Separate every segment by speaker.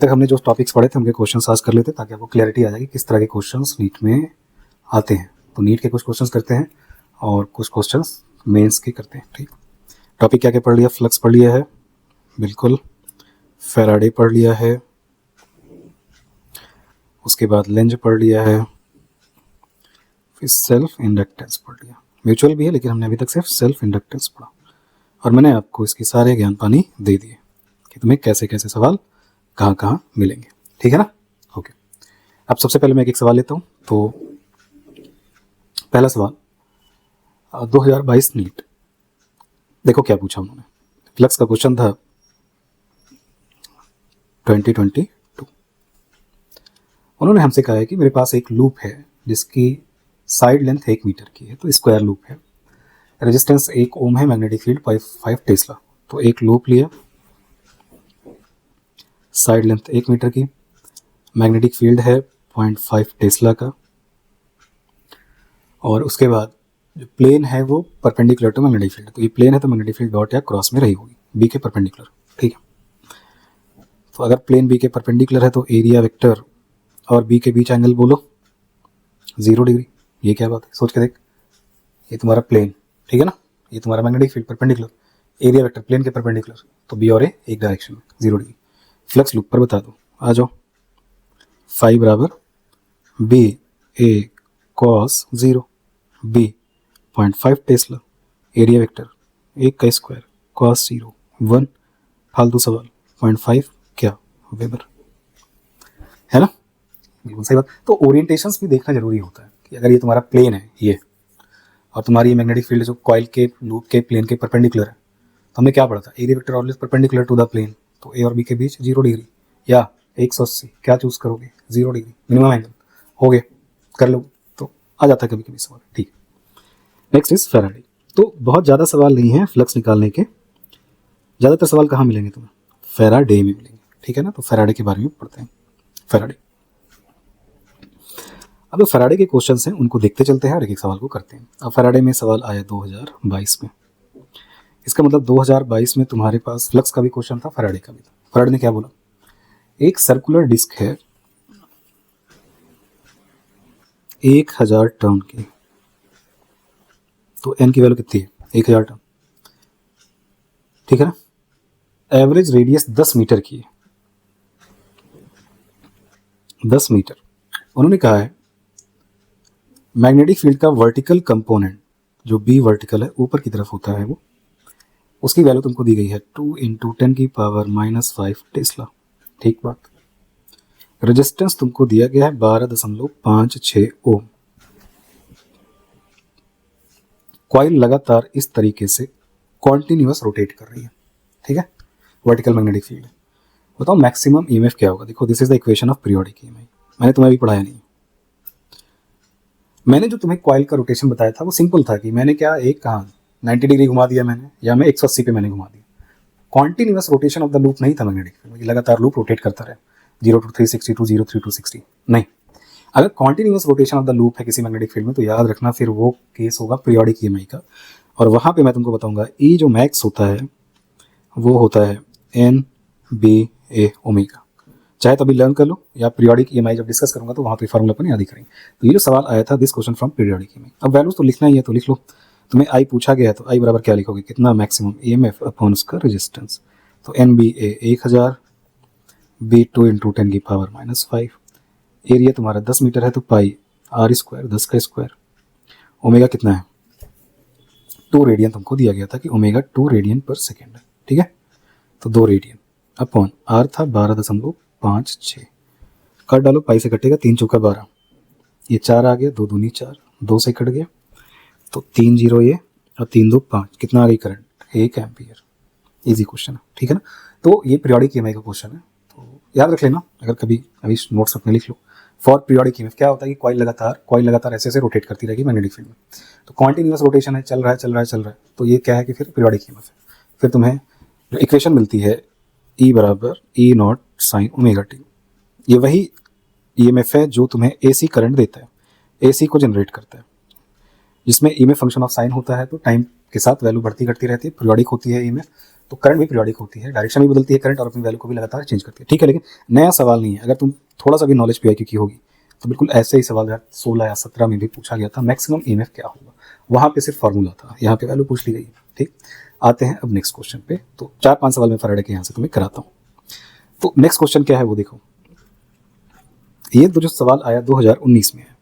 Speaker 1: तक हमने जो टॉपिक्स पढ़े थे उनके क्वेश्चन आज कर लेते ताकि आपको क्लैरिटी आ जाएगी किस तरह के क्वेश्चंस नीट में आते हैं। तो नीट के कुछ क्वेश्चंस करते हैं और कुछ क्वेश्चंस मेंस के करते हैं। ठीक, टॉपिक क्या क्या पढ़ लिया? फ्लक्स पढ़ लिया है, बिल्कुल। फैराडे पढ़ लिया है, उसके बाद लेंज पढ़ लिया है, फिर सेल्फ इंडक्टेंस पढ़ लिया। म्यूचुअल भी है लेकिन हमने अभी तक सिर्फ सेल्फ इंडक्टेंस पढ़ा और मैंने आपको इसके सारे ज्ञान पानी दे दिए कि तुम्हें कैसे कैसे सवाल कहाँ कहाँ मिलेंगे। ठीक है ना? ओके, अब सबसे पहले मैं एक सवाल लेता हूँ। तो पहला सवाल 2022 नीट, देखो क्या पूछा उन्होंने। फ्लक्स का क्वेश्चन था 2022। उन्होंने हमसे कहा है कि मेरे पास एक लूप है जिसकी साइड लेंथ 1 मीटर की है, तो स्क्वायर लूप है, रेजिस्टेंस 1 ओम है, मैग्नेटिक फील्ड 5 टेस्ला। तो एक लूप लिया, साइड लेंथ 1 मीटर की, मैग्नेटिक फील्ड है 0.5 टेस्ला का, और उसके बाद जो प्लेन है वो परपेंडिकुलर टू मैग्नेटिक फील्ड। तो ये प्लेन है तो मैग्नेटिक फील्ड डॉट या क्रॉस में रही होगी बी के परपेंडिकुलर। ठीक है, तो अगर प्लेन बी के परपेंडिकुलर है तो एरिया वेक्टर और बी के बीच एंगल बोलो 0 डिग्री। ये क्या बात है, सोच के देख। ये तुम्हारा प्लेन, ठीक है ना, ये तुम्हारा magnetic field perpendicular, area vector plane के परपेंडिकुलर, तो बी और ए एक डायरेक्शन में 0 डिग्री। फ्लक्स लूप पर बता दो, आ जाओ। फाई बराबर B A cos 0, B 0.5 tesla, area vector 1 का स्क्वायर, कॉस 0 1, फालतू सवाल, 0.5 क्या, वेबर, है ना? बिल्कुल सही बात। तो ओरिएंटेशंस भी देखना जरूरी होता है कि अगर ये तुम्हारा प्लेन है ये, और तुम्हारी मैग्नेटिक फील्ड जो कॉइल के लूप के प्लेन के परपेंडिकुलर है, तो हमने क्या पढ़ा था? Area vector always perpendicular to the plane, तो ए और बी के बीच 0 डिग्री या 180, क्या चूज करोगे? 0 डिग्री मिनिमम एंगल, हो गए, कर लो, तो आ जाता है कभी कभी सवाल। ठीक, नेक्स्ट इज फैराडे। तो बहुत ज़्यादा सवाल नहीं है फ्लक्स निकालने के, ज़्यादातर सवाल कहाँ मिलेंगे तुम्हें? फैराडे में मिलेंगे। ठीक है ना, तो फैराडे के बारे में पढ़ते हैं। फैराडे, अब जो फैराडे के क्वेश्चंस हैं उनको देखते चलते हैं और एक एक सवाल को करते हैं। अब फैराडे में सवाल आया 2022 में, इसका मतलब 2022 में तुम्हारे पास फ्लक्स का भी क्वेश्चन था, फैराडे का भी था। फैराडे ने क्या बोला? एक सर्कुलर डिस्क है 1000 टर्न की, तो एन की वैल्यू कितनी है? 1000 टर्न, ठीक है ना। एवरेज रेडियस 10 मीटर की है, 10 मीटर। उन्होंने कहा है मैग्नेटिक फील्ड का वर्टिकल कंपोनेंट जो बी वर्टिकल है ऊपर की तरफ होता है वो, उसकी वैल्यू तुमको दी गई है 2 × 10⁻⁻5 टेस्ला। ठीक बात। रेजिस्टेंस तुमको दिया गया है 12.56 ओम। कॉइल लगातार इस तरीके से कॉन्टिन्यूअस रोटेट कर रही है, ठीक है, वर्टिकल मैग्नेटिक फील्ड। बताओ मैक्सिमम ईएमएफ क्या होगा? देखो this is the equation of periodic EMF, मैंने तुम्हें अभी पढ़ाया नहीं। मैंने जो तुम्हें कॉइल का रोटेशन बताया था वो सिंपल था कि मैंने क्या, एक कहाँ 90 डिग्री घुमा दिया मैंने, या मैं 180 पे मैंने घुमा दिया। Continuous rotation of the loop नहीं था मैग्नेटिक फील्ड, लगातार लूप रोटेट करता रहे 0 to 360 to 0 3 to 60 नहीं। अगर continuous rotation of the loop है किसी मैग्नेटिक फील्ड में तो याद रखना फिर वो केस होगा पीरियोडिक ईएमआई का, और वहाँ पे मैं तुमको बताऊंगा ई जो मैक्स होता है वो होता है एन बी ए ओमेगा। चाहे तो अभी लर्न कर लो, या पीरियोडिक ईएमआई जब डिस्कस करूंगा तो वहाँ पे फॉर्मूला अपन याद ही करेंगे। तो ये जो सवाल आया था this question from periodic EMI. अब वैल्यूज तो लिखना ही है तो लिख लो। तुम्हें आई पूछा गया है तो आई बराबर क्या लिखोगे? कितना मैक्सिमम ईएमएफ अपॉन उसका रेजिस्टेंस। तो एन बी ए 1000, बी 2 × 10⁻⁻5, एरिया तुम्हारा 10 मीटर है तो पाई आर स्क्वायर 10 का स्क्वायर, ओमेगा कितना है? 2 रेडियन तुमको दिया गया था कि ओमेगा 2 रेडियन पर सेकेंड है, ठीक है। तो 2 रेडियन अपॉन आर था 12.56, काट डालो, पाई से कटेगा 3 × 12, ये 4 आ गया, 2 दूनी 4, 2 से कट गया तो 3 0 ये, और 3 2 5, कितना आ गई करंट? 1 एम्पियर। इजी क्वेश्चन है, ठीक है ना। तो ये पीरियोडिक ईएमआई का क्वेश्चन है, तो याद रख लेना। अगर कभी अभी नोट्स अपने लिख लो। फॉर पीरियोडिक ईएमएफ क्या होता है कि कॉइल लगातार ऐसे ऐसे रोटेट करती रहेगी मैग्नेटिक फील्ड में, तो कॉन्टिन्यूअस रोटेशन है, चल रहा है, तो ये क्या है कि फिर पीरियोडिक ईएमएफ है। फिर तुम्हें जो इक्वेशन मिलती है ई बराबर E0 sin ω t, ये वही ईएमएफ है जो तुम्हें एसी करंट देता है, एसी को जनरेट करता है, जिसमें ईएमएफ फंक्शन ऑफ साइन होता है, तो टाइम के साथ वैल्यू बढ़ती घटती रहती है, पीरियोडिक होती है ईएमएफ। तो करंट भी पीरियोडिक होती है, डायरेक्शन भी बदलती है करंट और अपनी वैल्यू को भी लगातार चेंज करती है, ठीक है। लेकिन नया सवाल नहीं है, अगर तुम थोड़ा सा भी नॉलेज पीआईक्यू की होगी तो बिल्कुल ऐसे ही सवाल 2016 या 17 में भी पूछा गया था, मैक्सिमम ईएमएफ क्या होगा, वहाँ पे सिर्फ फार्मूला था, यहाँ पे वैल्यू पूछ ली गई। ठीक, आते हैं अब नेक्स्ट क्वेश्चन पे। तो 4-5 सवाल मैं फैराडे के यहाँ से तुम्हें कराता हूँ। तो नेक्स्ट क्वेश्चन क्या है वो देखो, ये तो जो सवाल आया 2019 में है,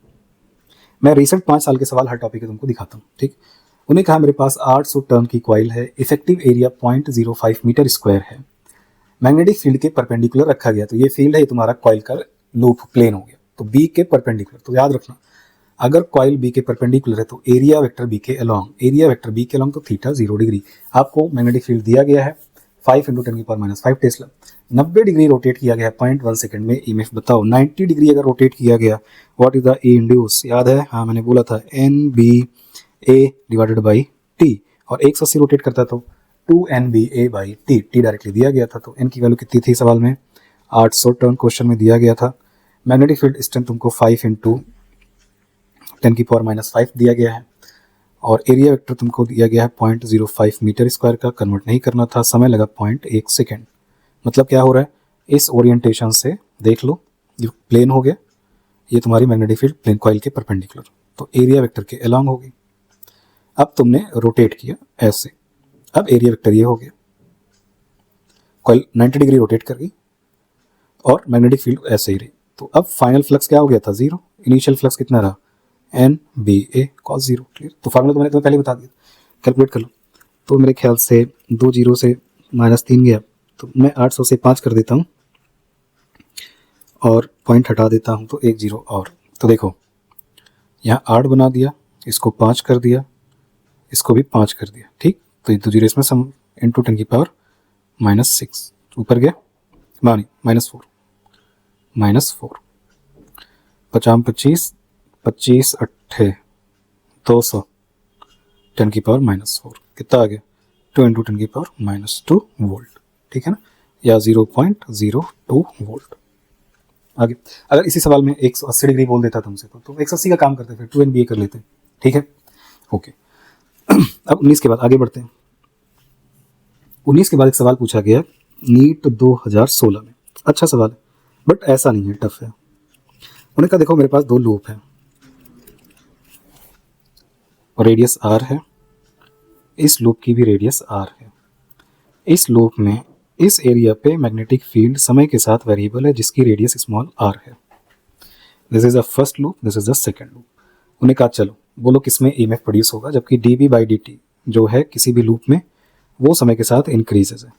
Speaker 1: मैं रिसेंट 5 साल के सवाल हर टॉपिक के तुमको दिखाता हूँ। ठीक, उन्हें कहा मेरे पास 800 टर्न की कॉइल है, इफेक्टिव एरिया 0.05 मीटर स्क्वायर है, मैग्नेटिक फील्ड के परपेंडिकुलर रखा गया। तो ये फील्ड है, ये तुम्हारा कॉइल का लूप प्लेन हो गया, तो बी के परपेंडिकुलर। तो याद रखना, अगर कॉइल बी के परपेंडिकुलर है तो एरिया वेक्टर बी के अलोंग, एरिया वेक्टर बी के अलोंग तो थीटा 0 डिग्री। आपको मैग्नेटिक फील्ड दिया गया है 5 × 10⁻⁵ टेस्ला, 90 डिग्री रोटेट किया गया 0.1 सेकंड में। ईएमएफ बताओ 90 डिग्री अगर रोटेट किया गया, what is the A induce, याद है, हाँ मैंने बोला था NBA/T, और 180 रोटेट करता तो 2NBA/T, टी डायरेक्टली दिया गया था। तो एन की वैल्यू कितनी थी सवाल में, 800 टर्न क्वेश्चन में दिया गया था। मैग्नेटिक फील्ड स्ट्रेंथ तुमको 5 × 10⁻⁵ दिया गया है, और एरिया वेक्टर तुमको दिया गया है 0.05 मीटर स्क्वायर का, कन्वर्ट नहीं करना था, समय लगा 0.1 सेकेंड। मतलब क्या हो रहा है, इस ओरिएंटेशन से देख लो, ये प्लेन हो गया, ये तुम्हारी मैग्नेटिक फील्ड प्लेन कॉइल के परपेंडिकुलर, तो एरिया वेक्टर के अलोंग होगी। अब तुमने रोटेट किया ऐसे, अब एरिया वेक्टर ये हो गया, कॉइल 90 डिग्री रोटेट कर गई और मैग्नेटिक फील्ड ऐसे ही रही। तो अब फाइनल फ्लक्स क्या हो गया था, 0। इनिशियल फ्लक्स कितना रहा, NBA cos 0। क्लियर, तो फार्मूला तो मैंने तुम्हें पहले ही बता दिया, कैलकुलेट कर लो। तो मेरे ख्याल से 2 0 से -3 गया, तो मैं 800 से 5 कर देता हूँ और पॉइंट हटा देता हूँ, तो 1 0 और। तो देखो यहाँ 8 बना दिया, इसको 5 कर दिया, इसको भी 5 कर दिया। ठीक, तो ये 2 0 इसमें सम × 10⁻⁻6 ऊपर गया, मानी -4, -4, 50 25 25 8 200 10⁻⁻4 कितना आ गया, 2 × 10⁻⁻2 वोल्ट। ठीक है ना, या 0.02 वोल्ट। आगे अगर इसी सवाल में 180 डिग्री बोल देता तुमसे तो 180 का काम करते, फिर 2 NBA कर लेते। ठीक है, ओके। अब 19 के बाद आगे बढ़ते हैं। 19 के बाद एक सवाल पूछा गया नीट 2016 में, अच्छा सवाल है बट ऐसा नहीं है, टफ है। उन्होंने कहा देखो मेरे पास 2 लूप है और रेडियस r है, इस लूप की भी रेडियस r है। इस लूप में इस एरिया पे मैग्नेटिक फील्ड समय के साथ वेरिएबल है जिसकी रेडियस स्मॉल r है। This is the first loop, this is the second loop. उन्हें कहा चलो बोलो किसमें ईएमएफ प्रोड्यूस होगा, जबकि dB/dt जो है किसी भी लूप में वो समय के साथ इंक्रीजेज है।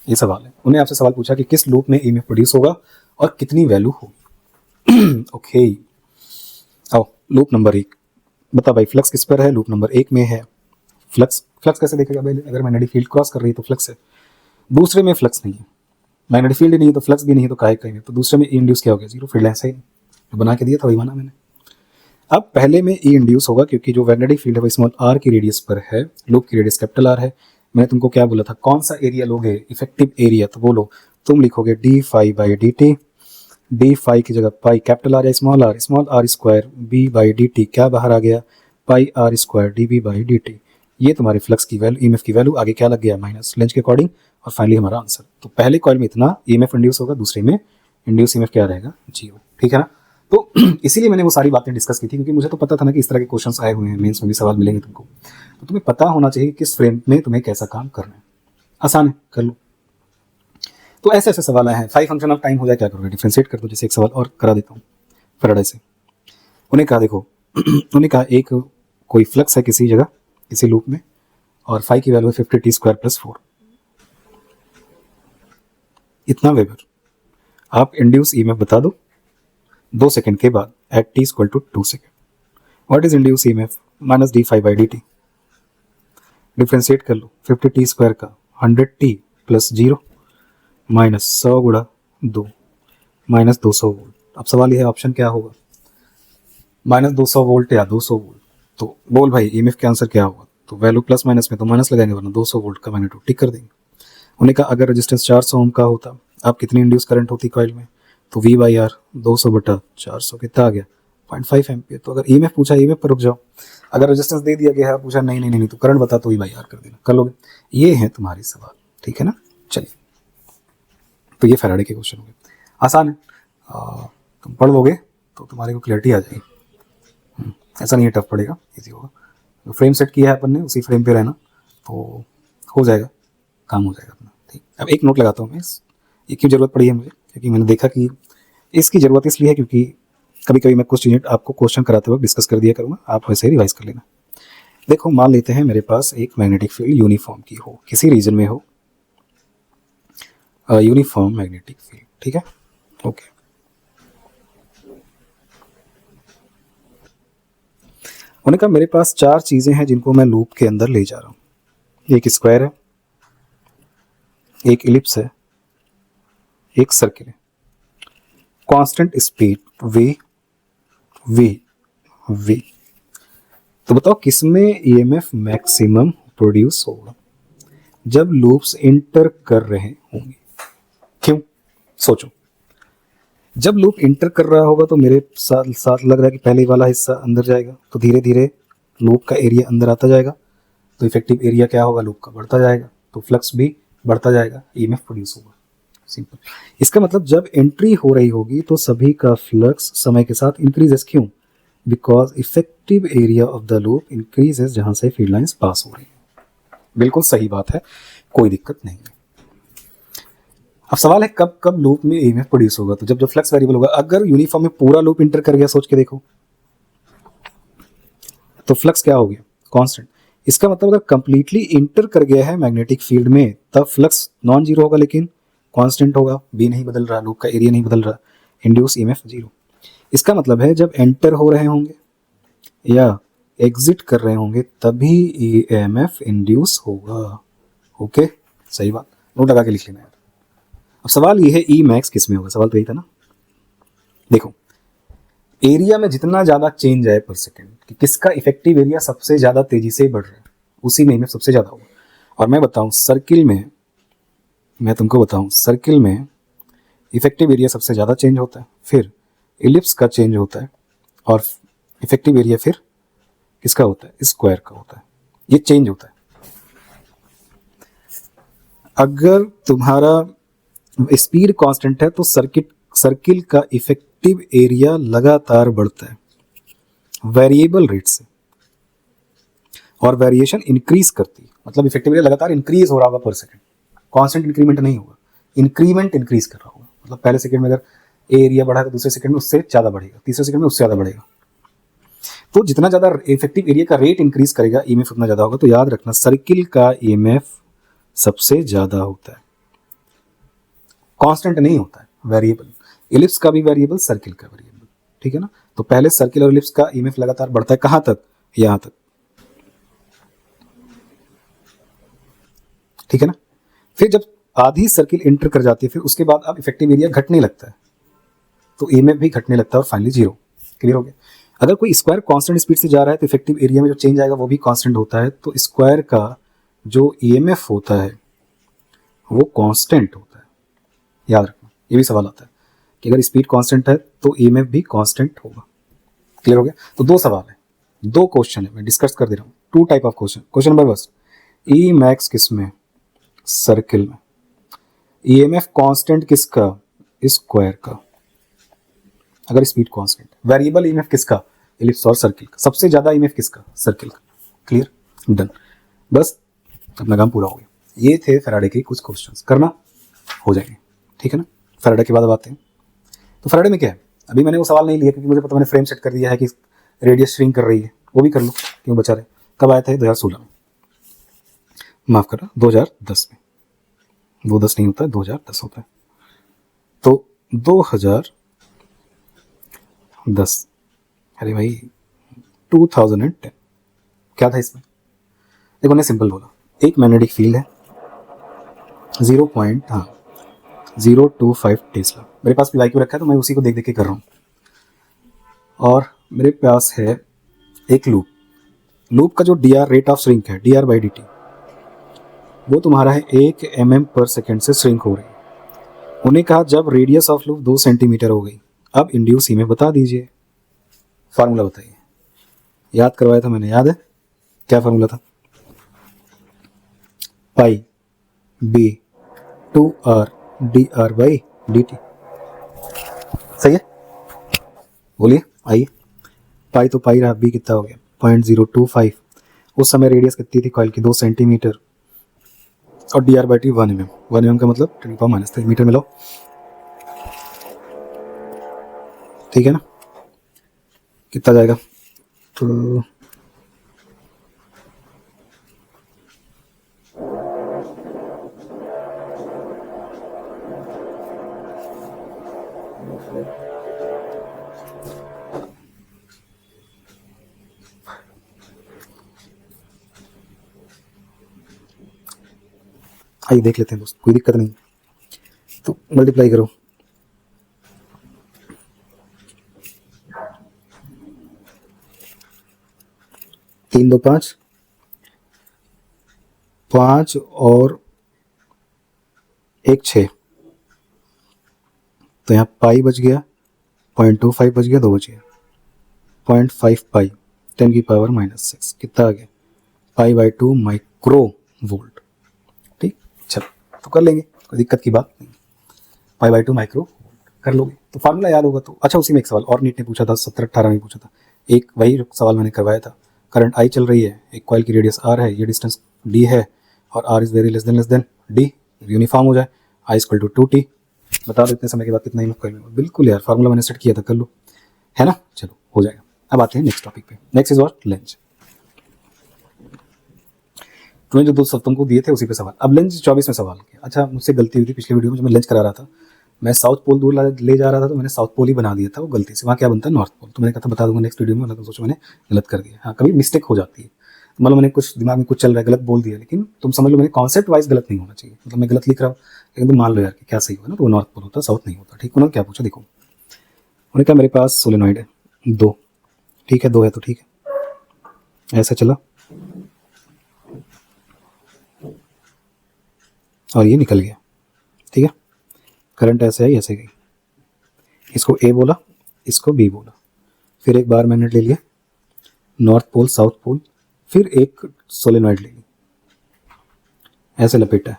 Speaker 1: ये सवाल है, उन्हें आपसे सवाल पूछा कि किस लूप में ईएमएफ प्रोड्यूस होगा और कितनी वैल्यू होगी। ओके, आओ लूप नंबर 1 बता भाई, फ्लक्स किस पर है, लूप नंबर 1 में है। फ्लक्स कैसे देखेगा भाई, अगर मैग्नेटिक फील्ड क्रॉस कर रही है तो फ्लक्स है, दूसरे में फ्लक्स नहीं है, मैग्नेटिक फील्ड नहीं है तो फ्लक्स भी नहीं है, तो काहे कहेंगे, तो दूसरे में ई इंड्यूस क्या हो गया, 0, फील्ड ऐसा ही जो बना के दिया था वही माना मैंने। अब पहले में ई इंड्यूस होगा क्योंकि जो मैग्नेटिक फील्ड है वो स्मॉल r की रेडियस पर है, लूप की रेडियस कैपिटल R है। मैंने तुमको क्या बोला था, कौन सा एरिया लोगे, इफेक्टिव एरिया, तो बोलो तुम लिखोगे d∅/dt, d∅ की जगह पाई कैपिटल R या स्मॉल r स्क्वायर b/dt, क्या बाहर आ गया, πr² dB/dt। ये तुम्हारे फ्लक्स की वैल्यू, ईएमएफ की वैल्यू, आगे क्या लग गया माइनस, लेंज के अकॉर्डिंग, और फाइनली हमारा आंसर। तो पहले कॉइल में इतना ईएमएफ इंड्यूस होगा, दूसरे में इंड्यूस ईएमएफ क्या रहेगा, 0। ठीक है ना, तो इसीलिए मैंने वो सारी बातें डिस्कस की थी क्योंकि मुझे तो पता था ना कि इस तरह के क्वेश्चंस आए हुए हैं, मेंस में भी सवाल मिलेंगे तुमको, तो तुम्हें पता होना चाहिए कि किस फ्रेम में तुम्हें कैसा काम करना है। आसान है, कर लो। तो ऐसे ऐसे सवाल आए हैं। 5 फंक्शन ऑफ टाइम हो जाए क्या करोगे, डिफरेंशिएट कर दो। जैसे एक सवाल और करा देता हूँ फैराडे से। उन्हें कहा देखो उन्होंने कहा एक कोई फ्लक्स है किसी जगह किसी लूप में और फाई की वैल्यू है 50t² + 4 इतना वेबर। आप इंड्यूस ईएमएफ बता दो 2 सेकंड के बाद at t = 2 second. What is induce EMF, -d∅/dt। Differentiate कर लो 50t² का 100t + 0 -100 × 2 -200 वोल्ट। अब सवाल यह है ऑप्शन क्या होगा, -200 वोल्ट या 200 वोल्ट। तो बोल भाई ईएमएफ के आंसर क्या होगा, तो वैल्यू प्लस माइनस में तो माइनस लगाएंगे वरना 200 वोल्ट का मैग्नीट्यूड टिक कर देंगे। उन्होंने कहा अगर रेजिस्टेंस 400 ओम का होता आप कितनी इंड्यूस करंट होती कॉइल में, तो V/R 200/400 कितना आ गया 0.5 एम्पियर। तो अगर ईएमएफ पूछा ईएमएफ पर रुक जाओ, अगर रेजिस्टेंस दे दिया गया है पूछा नहीं तो करंट बता तो V/R कर देना, कर लोगे। ये है तुम्हारी सवाल। ठीक है ना। चलिए, तो ये फैराडे के क्वेश्चन हो गए, आसान है, तुम पढ़ लोगे तो तुम्हारे को क्लियरिटी आ जाएगी। ऐसा नहीं है टफ पड़ेगा, इजी होगा। जो फ्रेम सेट किया है अपन ने उसी फ्रेम पे रहना तो हो जाएगा, काम हो जाएगा अपना। ठीक, अब एक नोट लगाता हूँ मैं, ये क्यों ज़रूरत पड़ी है मुझे, क्योंकि मैंने देखा कि इसकी ज़रूरत इसलिए है क्योंकि कभी कभी मैं कुछ चीज़ें आपको क्वेश्चन कराते वक्त डिस्कस कर दिया करूँगा, आप वैसे ही रिवाइज कर लेना। देखो, मान लेते हैं मेरे पास एक मैग्नेटिक फील्ड यूनिफॉर्म की हो, किसी रीजन में हो यूनिफॉर्म मैग्नेटिक फील्ड, ठीक है, ओके। उन्होंने कहा मेरे पास 4 चीज़ें हैं जिनको मैं लूप के अंदर ले जा रहा हूँ। एक स्क्वायर है, एक इलिप्स है, एक सर्किल है, constant speed v v v। तो बताओ किसमें ईएमएफ मैक्सिमम प्रोड्यूस होगा जब लूप्स इंटर कर रहे होंगे। क्यों, सोचो। जब लूप इंटर कर रहा होगा तो मेरे साथ लग रहा है कि पहले वाला हिस्सा अंदर जाएगा, तो धीरे धीरे लूप का एरिया अंदर आता जाएगा, तो इफेक्टिव एरिया क्या होगा, लूप का बढ़ता जाएगा, तो फ्लक्स भी बढ़ता जाएगा, ईएमएफ प्रोड्यूस होगा। सिंपल। इसका मतलब जब एंट्री हो रही होगी तो सभी का फ्लक्स समय के साथ इंक्रीजेस। क्यों, because effective area of the loop increases जहां से फील्ड लाइंस पास हो रही है। बिल्कुल सही बात है, कोई दिक्कत नहीं है। अब सवाल है कब कब लूप में ईएमएफ प्रोड्यूस होगा, तो जब जब फ्लक्स वेरिएबल होगा। अगर यूनिफॉर्म में पूरा लूप इंटर कर गया, सोच के देखो, तो फ्लक्स क्या हो गया, कांस्टेंट। इसका मतलब अगर कंप्लीटली इंटर कर गया है मैग्नेटिक फील्ड में तब फ्लक्स नॉन जीरो होगा, लेकिन कांस्टेंट होगा, बी नहीं बदल रहा, लूप का एरिया नहीं बदल रहा, इंड्यूस ईएमएफ जीरो। इसका मतलब है जब एंटर हो रहे होंगे या एग्जिट कर रहे होंगे तभी ईएमएफ इंड्यूस होगा। ओके, सही बात, नोट लगा के लिख लेना यार। अब सवाल ये है ई मैक्स किस में होगा, सवाल तो यही था ना। देखो, एरिया में जितना ज्यादा चेंज आए पर सेकेंड कि किसका इफेक्टिव एरिया सबसे ज्यादा तेजी से बढ़ रहा है, उसी में ईएमएफ सबसे ज्यादा होगा। और मैं बताऊं सर्किल में, मैं तुमको बताऊं सर्किल में इफेक्टिव एरिया सबसे ज़्यादा चेंज होता है, फिर इलिप्स का चेंज होता है, और इफेक्टिव एरिया फिर किसका होता है, स्क्वायर का होता है। ये चेंज होता है। अगर तुम्हारा स्पीड कांस्टेंट है तो सर्किल का इफेक्टिव एरिया लगातार बढ़ता है वेरिएबल रेट से, और वेरिएशन इंक्रीज करती है, मतलब इफेक्टिव एरिया लगातार इंक्रीज हो रहा होगा पर सेकंड, कांस्टेंट इंक्रीमेंट नहीं होगा, इंक्रीमेंट इंक्रीज कर रहा होगा। मतलब पहले सेकंड में अगर एरिया बढ़ा तो दूसरे सेकंड में उससे ज़्यादा बढ़ेगा, तीसरे सेकंड में उससे ज़्यादा बढ़ेगा। तो जितना ज़्यादा इफेक्टिव एरिया का रेट इंक्रीज करेगा ईएमएफ उतना ज़्यादा होगा। तो याद रखना सर्किल का ईएमएफ सबसे ज़्यादा होता है, कांस्टेंट नहीं होता है, वेरिएबल। इलिप्स का भी वेरिएबल, सर्किल का वेरिएबल, ठीक है ना। तो पहले सर्किल और इलिप्स का ईएमएफ लगातार बढ़ता है, कहाँ तक, यहाँ तक, ठीक है ना। फिर जब आधी सर्किल इंटर कर जाती है फिर उसके बाद अब इफेक्टिव एरिया घटने लगता है, तो ईएमएफ भी घटने लगता है और फाइनली जीरो। क्लियर हो गया। अगर कोई स्क्वायर कांस्टेंट स्पीड से जा रहा है तो इफेक्टिव एरिया में जो चेंज आएगा वो भी कांस्टेंट होता है, तो स्क्वायर का जो ईएमएफ होता है वो कांस्टेंट होता है। याद रखना, ये भी सवाल आता है कि अगर स्पीड कांस्टेंट है तो ईएमएफ भी कांस्टेंट होगा। क्लियर हो गया। तो दो सवाल है, दो क्वेश्चन है, मैं डिस्कस कर दे रहा हूँ। Two type of question. Question number first, E max किसमें, सर्किल में। ईएमएफ कांस्टेंट किसका, स्क्वायर का, अगर स्पीड कांस्टेंट। वेरिएबल ईएमएफ किसका, इलिप्स और सर्किल का। सबसे ज्यादा ईएमएफ किसका, सर्किल का। क्लियर, डन, बस अपना काम पूरा हो गया। ये थे फैराडे के कुछ क्वेश्चंस, करना हो जाएंगे, ठीक है ना। फैराडे के बाद अब आते हैं, तो फैराडे में क्या है, अभी मैंने वो सवाल नहीं लिया क्योंकि मुझे पता, मैंने फ्रेम सेट कर दिया है कि रेडियस श्रिंक कर रही है, वो भी कर लो, क्यों बचा रहे। कब आया था, 2016 में, माफ करना 2010 में। 2010 नहीं होता है, 2010 होता है। तो 2010, अरे भाई 2010 क्या था इसमें। देखो मैंने सिंपल बोला, एक मैग्नेटिक फील्ड है 0.025 टेस्ला। मेरे पास पीवाईक्यू रखा है तो मैं उसी को देख देख के कर रहा हूँ। और मेरे पास है एक लूप, लूप का जो D R rate of shrink है, dr/dt, वो तुम्हारा है 1 mm पर सेकेंड से श्रिंक हो रही है। उन्हें कहा जब रेडियस ऑफ लूप 2 सेंटीमीटर हो गई, अब इंड्यूस ईएमएफ बता दीजिए। फार्मूला बताइए, याद करवाया था मैंने, याद है क्या फार्मूला था, pi B 2r dr by dt। सही है, बोलिए आइए। पाई तो पाई रहा, बी कितना हो गया 0.025। उस समय रेडियस कितनी थी कॉइल की 2 सेंटीमीटर और D R by T 1 mm। 1 mm का मतलब 10⁻³ मीटर में लो, ठीक है ना। कितना जाएगा तो आइए देख लेते हैं दोस्त, कोई दिक्कत नहीं। तो मल्टीप्लाई करो, तीन दो पाँच, 5 और 1 6, तो यहाँ पाई बच गया 0.25 बच गया, 2 बच गया 0.5 पाई 10⁻⁻6। कितना आ गया पाई बाई 2 माइक्रो वोल्ट। ठीक, चलो तो कर लेंगे, कोई दिक्कत की बात नहीं। पाई बाई 2 माइक्रो कर लोगे तो फार्मूला याद होगा तो। अच्छा, उसी में एक सवाल और नीट ने पूछा था, 17-18 में पूछा था, एक वही सवाल मैंने करवाया था। करंट आई चल रही है, एक कॉइल की रेडियस आर है, ये डिस्टेंस डी है और R is very less than D, uniform हो जाए, आई इक्वल टू 2t। बता दो इतने समय के बाद कितना ईएमएफ कॉइल में। बिल्कुल यार, फार्मूला मैंने सेट किया था, कर लो, है ना। चलो हो जाएगा। अब आते हैं नेक्स्ट टॉपिक पे। Next is what, length. तुम्हें जो दो सब तुमको दिए थे उसी पे सवाल। अब लेंज 24 में सवाल किया। अच्छा, मुझसे गलती हुई थी पिछले वीडियो में, जब मैं लेंज करा रहा था, मैं साउथ पोल दूर ले जा रहा था तो मैंने साउथ पोल ही बना दिया था, वो गलती से। वहाँ क्या बनता है, नॉर्थ पोल। तो मैंने कहा था बता दूंगा नेक्स्ट वीडियो में, मतलब सोचो मैंने गलत कर दिया। हाँ, कभी मिस्टेक हो जाती है, मतलब मैंने कुछ दिमाग में कुछ चल रहा है, गलत बोल दिया, लेकिन तुम समझ लो मैंने कॉन्सेप्ट वाइज गलत नहीं होना चाहिए। मतलब मैं गलत लिख रहा हूँ लेकिन तुम मान लो यार कि क्या सही होगा ना, तो वो नॉर्थ पोल होता, साउथ नहीं होता। ठीक, उन्होंने क्या पूछा देखो, उन्होंने कहा मेरे पास सोलेनॉइड है 2, ठीक है 2 है तो ठीक है, ऐसा चला और ये निकल गया, ठीक है। करंट ऐसे आई ऐसे गई, इसको ए बोला, इसको बी बोला, फिर एक बार मैंने ले लिया नॉर्थ पोल साउथ पोल, फिर एक सोलेनॉइड ले ली, ऐसे लपेटा है,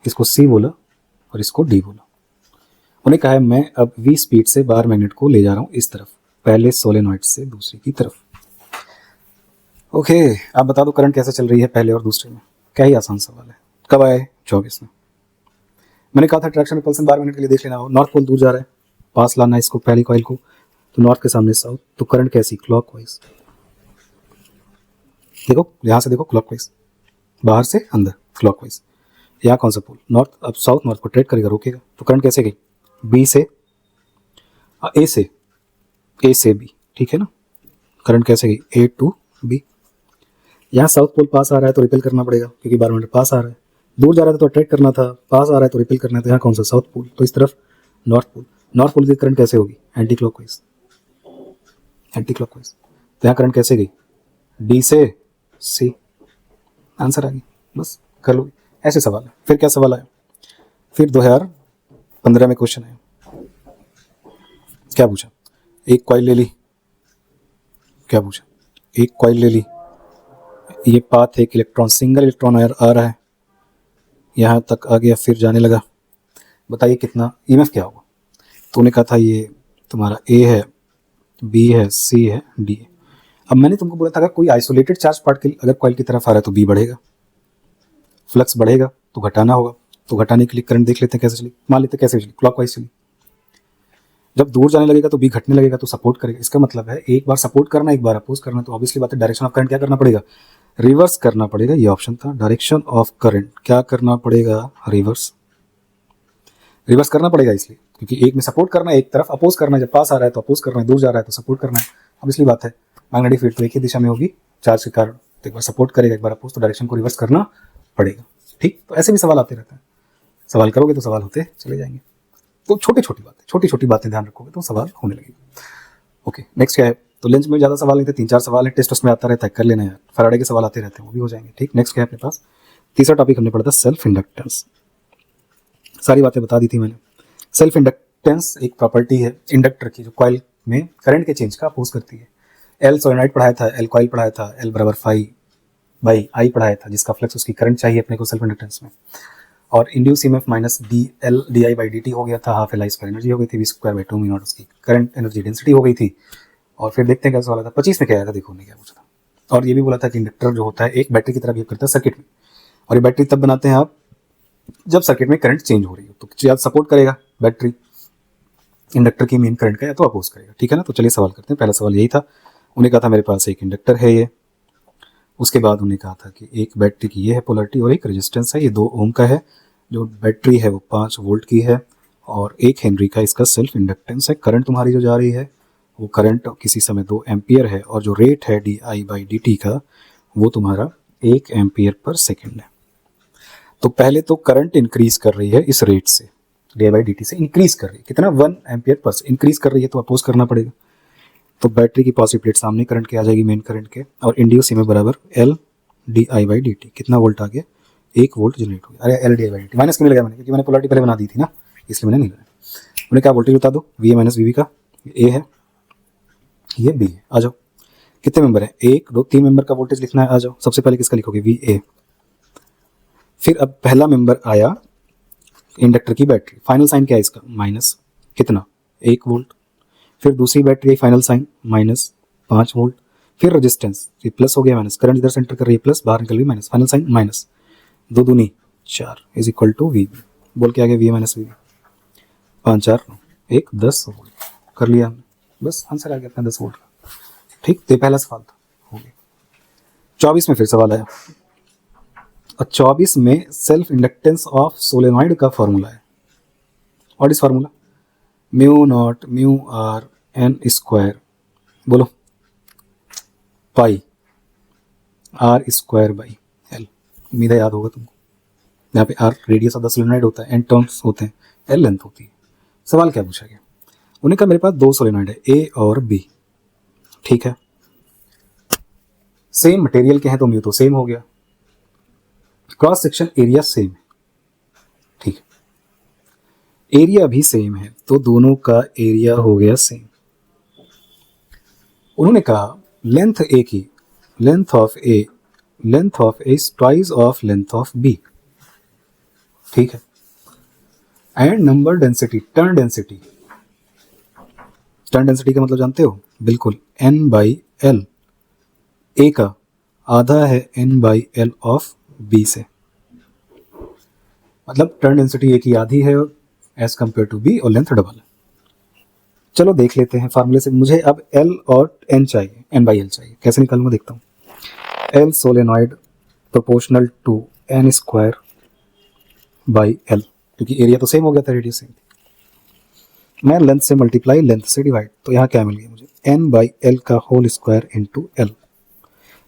Speaker 1: इसको सी बोला और इसको डी बोला। उन्हें कहा है मैं अब v स्पीड से बार मैग्नेट को ले जा रहा हूं इस तरफ, पहले सोलेनॉइड से दूसरी की तरफ। ओके, आप बता दो करंट कैसे चल रही है पहले और दूसरे में। क्या ही आसान सवाल है। कब आए 24 में। मैंने कहा था ट्रैक्शन रिपल्सन बार मिनट के लिए देख लेना हो। नॉर्थ पोल दूर जा रहा है, पास लाना है इसको पहली कॉइल को, तो नॉर्थ के सामने साउथ, तो करंट कैसी, क्लॉकवाइज। देखो यहाँ से देखो क्लॉकवाइज, बाहर से अंदर क्लॉकवाइज। यहाँ कौन सा पोल, नॉर्थ। अब साउथ नॉर्थ को ट्रेड करेगा, रोकेगा, तो करंट कैसे गई, बी से ए से बी, ठीक है ना। करंट कैसे गई, ए टू बी। यहाँ साउथ पोल पास आ रहा है तो रिपेल करना पड़ेगा, क्योंकि बार मिनट पास आ रहा है। दूर जा रहा था तो अट्रैक्ट करना था, पास आ रहा है तो रिपेल करना था। यहाँ कौन सा, साउथ पोल, तो इस तरफ नॉर्थ पोल। नॉर्थ पोल की करंट कैसे होगी, एंटी क्लॉकवाइज, एंटी क्लॉकवाइज। तो यहाँ करंट कैसे गई, डी से सी। आंसर आ गई, बस कर लो। ऐसे सवाल है। फिर क्या सवाल आया, फिर 2015 में क्वेश्चन आया। क्या पूछा, एक कॉइल ले ली, क्या पूछा, एक कॉइल ले ली, ये पाथ एक इलेक्ट्रॉन, सिंगल इलेक्ट्रॉन आ रहा है, यहाँ तक आ गया, फिर जाने लगा, बताइए कितना ईएमएफ क्या होगा। तो उन्होंने कहा था ये तुम्हारा ए है, बी है, सी है, डी है। अब मैंने तुमको बोला था अगर कोई आइसोलेटेड चार्ज पार्टिकल अगर कॉइल की तरफ आ रहा है तो बी बढ़ेगा, फ्लक्स बढ़ेगा तो घटाना होगा। तो घटाने के लिए करंट देख लेते हैं कैसे चली, मान लेते हैं कैसे चली, क्लॉकवाइज चली। जब दूर जाने लगेगा तो बी घटने लगेगा तो सपोर्ट करेगा। इसका मतलब है एक बार सपोर्ट करना एक बार अपोज करना, तो ऑब्वियसली बात है डायरेक्शन ऑफ करंट क्या करना पड़ेगा, रिवर्स करना पड़ेगा। ये ऑप्शन था, डायरेक्शन ऑफ करंट क्या करना पड़ेगा, रिवर्स, रिवर्स करना पड़ेगा। इसलिए क्योंकि एक में सपोर्ट करना है, एक तरफ अपोज करना है, जब पास आ रहा है तो अपोज करना है, दूर जा रहा है तो सपोर्ट करना है। ऑब्वियसली बात है, मैग्नेटिक फील्ड तो एक ही दिशा में होगी चार्ज के कारण, तो एक बार सपोर्ट करेगा एक बार अपोज, तो डायरेक्शन को रिवर्स करना पड़ेगा। ठीक, तो ऐसे भी सवाल आते रहते हैं, सवाल करोगे तो सवाल होते चले जाएंगे। तो छोटी छोटी बातें ध्यान रखोगे तो सवाल होने लगेगा। ओके, नेक्स्ट क्या है, तो लेंज में ज़्यादा सवाल नहीं थे, 3-4 सवाल है, टेस्ट उसमें आता रहता है, कर लेना यार। फैराडे के सवाल आते रहते हैं, वो भी हो जाएंगे। ठीक, नेक्स्ट क्या है अपने पास, तीसरा टॉपिक हमने पढ़ा था सेल्फ इंडक्टेंस। सारी बातें बता दी थी मैंने। सेल्फ इंडक्टेंस एक प्रॉपर्टी है इंडक्टर की जो कॉइल में करंट के चेंज का अपोज करती है। एल सोलेनॉइड पढ़ाया था, एल कॉइल पढ़ाया था, एल बराबर फाई बाई आई पढ़ाया था, जिसका फ्लक्स उसकी करंट चाहिए अपने को सेल्फ इंडक्टेंस में, और induce EMF minus D L D I by D T हो गया था, half L I square energy हो गई थी, V square by 2 mu naught उसकी करंट एनर्जी डेंसिटी हो गई थी। और फिर देखते हैं क्या सवाल था, 25 में क्या आया था, देखो उन्होंने क्या पूछा था। और ये भी बोला था कि इंडक्टर जो होता है एक बैटरी की तरह बिहेव करता है सर्किट में, और ये बैटरी तब बनाते हैं आप जब सर्किट में करंट चेंज हो रही हो, तो या सपोर्ट करेगा बैटरी इंडक्टर की मेन करंट का, या तो अपोज करेगा, ठीक है ना। तो चलिए सवाल करते हैं। पहला सवाल यही था, उन्हें कहा था मेरे पास एक इंडक्टर है ये, उसके बाद उन्हें कहा था कि एक बैटरी की ये है पोलरिटी और एक रेजिस्टेंस है, ये 2 ओम का है, जो बैटरी है वो 5 वोल्ट की है, और 1 हेनरी का इसका सेल्फ इंडक्टेंस है। करंट तुम्हारी जो जा रही है वो करंट किसी समय 2 एम्पियर है, और जो रेट है D I by D T का वो तुम्हारा 1 एम्पियर पर सेकेंड है। तो पहले तो करंट इंक्रीज कर रही है इस रेट से, D I by D T से इंक्रीज कर रही है, कितना 1 एम्पियर पर इंक्रीज कर रही है, तो अपोज करना पड़ेगा। तो बैटरी की पॉजिटिव प्लेट सामने करंट के आ जाएगी मेन करंट के, और इंड्यूस ईएमएफ बराबर L D I by D T, कितना वोल्ट आ गया, 1 वोल्ट जनरेट हो गया। अरे L D I by D T minus क्यों नहीं लगाया मैंने, क्योंकि मैंने पोलरिटी पहले बना दी थी ना, इसलिए मैंने नहीं लगाया। उन्हें क्या वोल्टेज बता दो, V A minus V B का, ए है ये बी है, आ जाओ। कितने मेंबर है, 1 2 3 मेंबर का वोल्टेज लिखना है, आ जाओ। सबसे पहले किसका लिखोगे, वी ए। फिर अब पहला मेंबर आया इंडक्टर की बैटरी, फाइनल साइन क्या है इसका, माइनस कितना, 1 वोल्ट। फिर दूसरी battery I final sign minus 5 volt. फिर रेजिस्टेंस, ये प्लस हो गया माइनस, करंट इधर सेंटर कर रही है प्लस, बाहर निकल गई माइनस, फाइनल साइन माइनस, 2 दूनी 4 is equal to V B. बोल के आगे V minus V B, 5 4 1 10 volt कर लिया हमने, बस आंसर आ गया अपना 10 वोल्ट का। ठीक, तो पहला सवाल था, हो गया। 24 में फिर सवाल आया, और 24 में सेल्फ इंडक्टेंस ऑफ सोलेनॉइड का फॉर्मूला है। What is formula, mu naught mu R N square, बोलो pi R square by L, उम्मीद है याद होगा तुमको। यहाँ पे R radius of the solenoid होता है, एन टर्न्स होते हैं, एल लेंथ होती है। सवाल क्या पूछा गया, उन्हें कहा मेरे पास 2 सोलेनॉइड है, ए और बी, ठीक है, सेम मटेरियल के हैं तो म्यू तो सेम हो गया, क्रॉस सेक्शन एरिया सेम है, ठीक है, एरिया भी सेम है, तो दोनों का एरिया हो गया सेम। उन्होंने कहा लेंथ ए की, length of A is twice of length of B, ठीक है, and number density, turn density का मतलब जानते हो, बिल्कुल n बाई एल, ए का आधा है n by L of B से, मतलब टर्न डेंसिटी ए की आधी है एज कंपेयर टू बी, और लेंथ डबल है। चलो देख लेते हैं फार्मूले से, मुझे अब L और N चाहिए, N बाई एल चाहिए, कैसे निकालूंगा देखता हूँ। L solenoid proportional to N square by L, क्योंकि एरिया तो सेम हो गया था, रेडियस सेम थी, मैं लेंथ से मल्टीप्लाई लेंथ से डिवाइड, तो यहाँ क्या मिल गया मुझे, N बाई एल का whole square into L,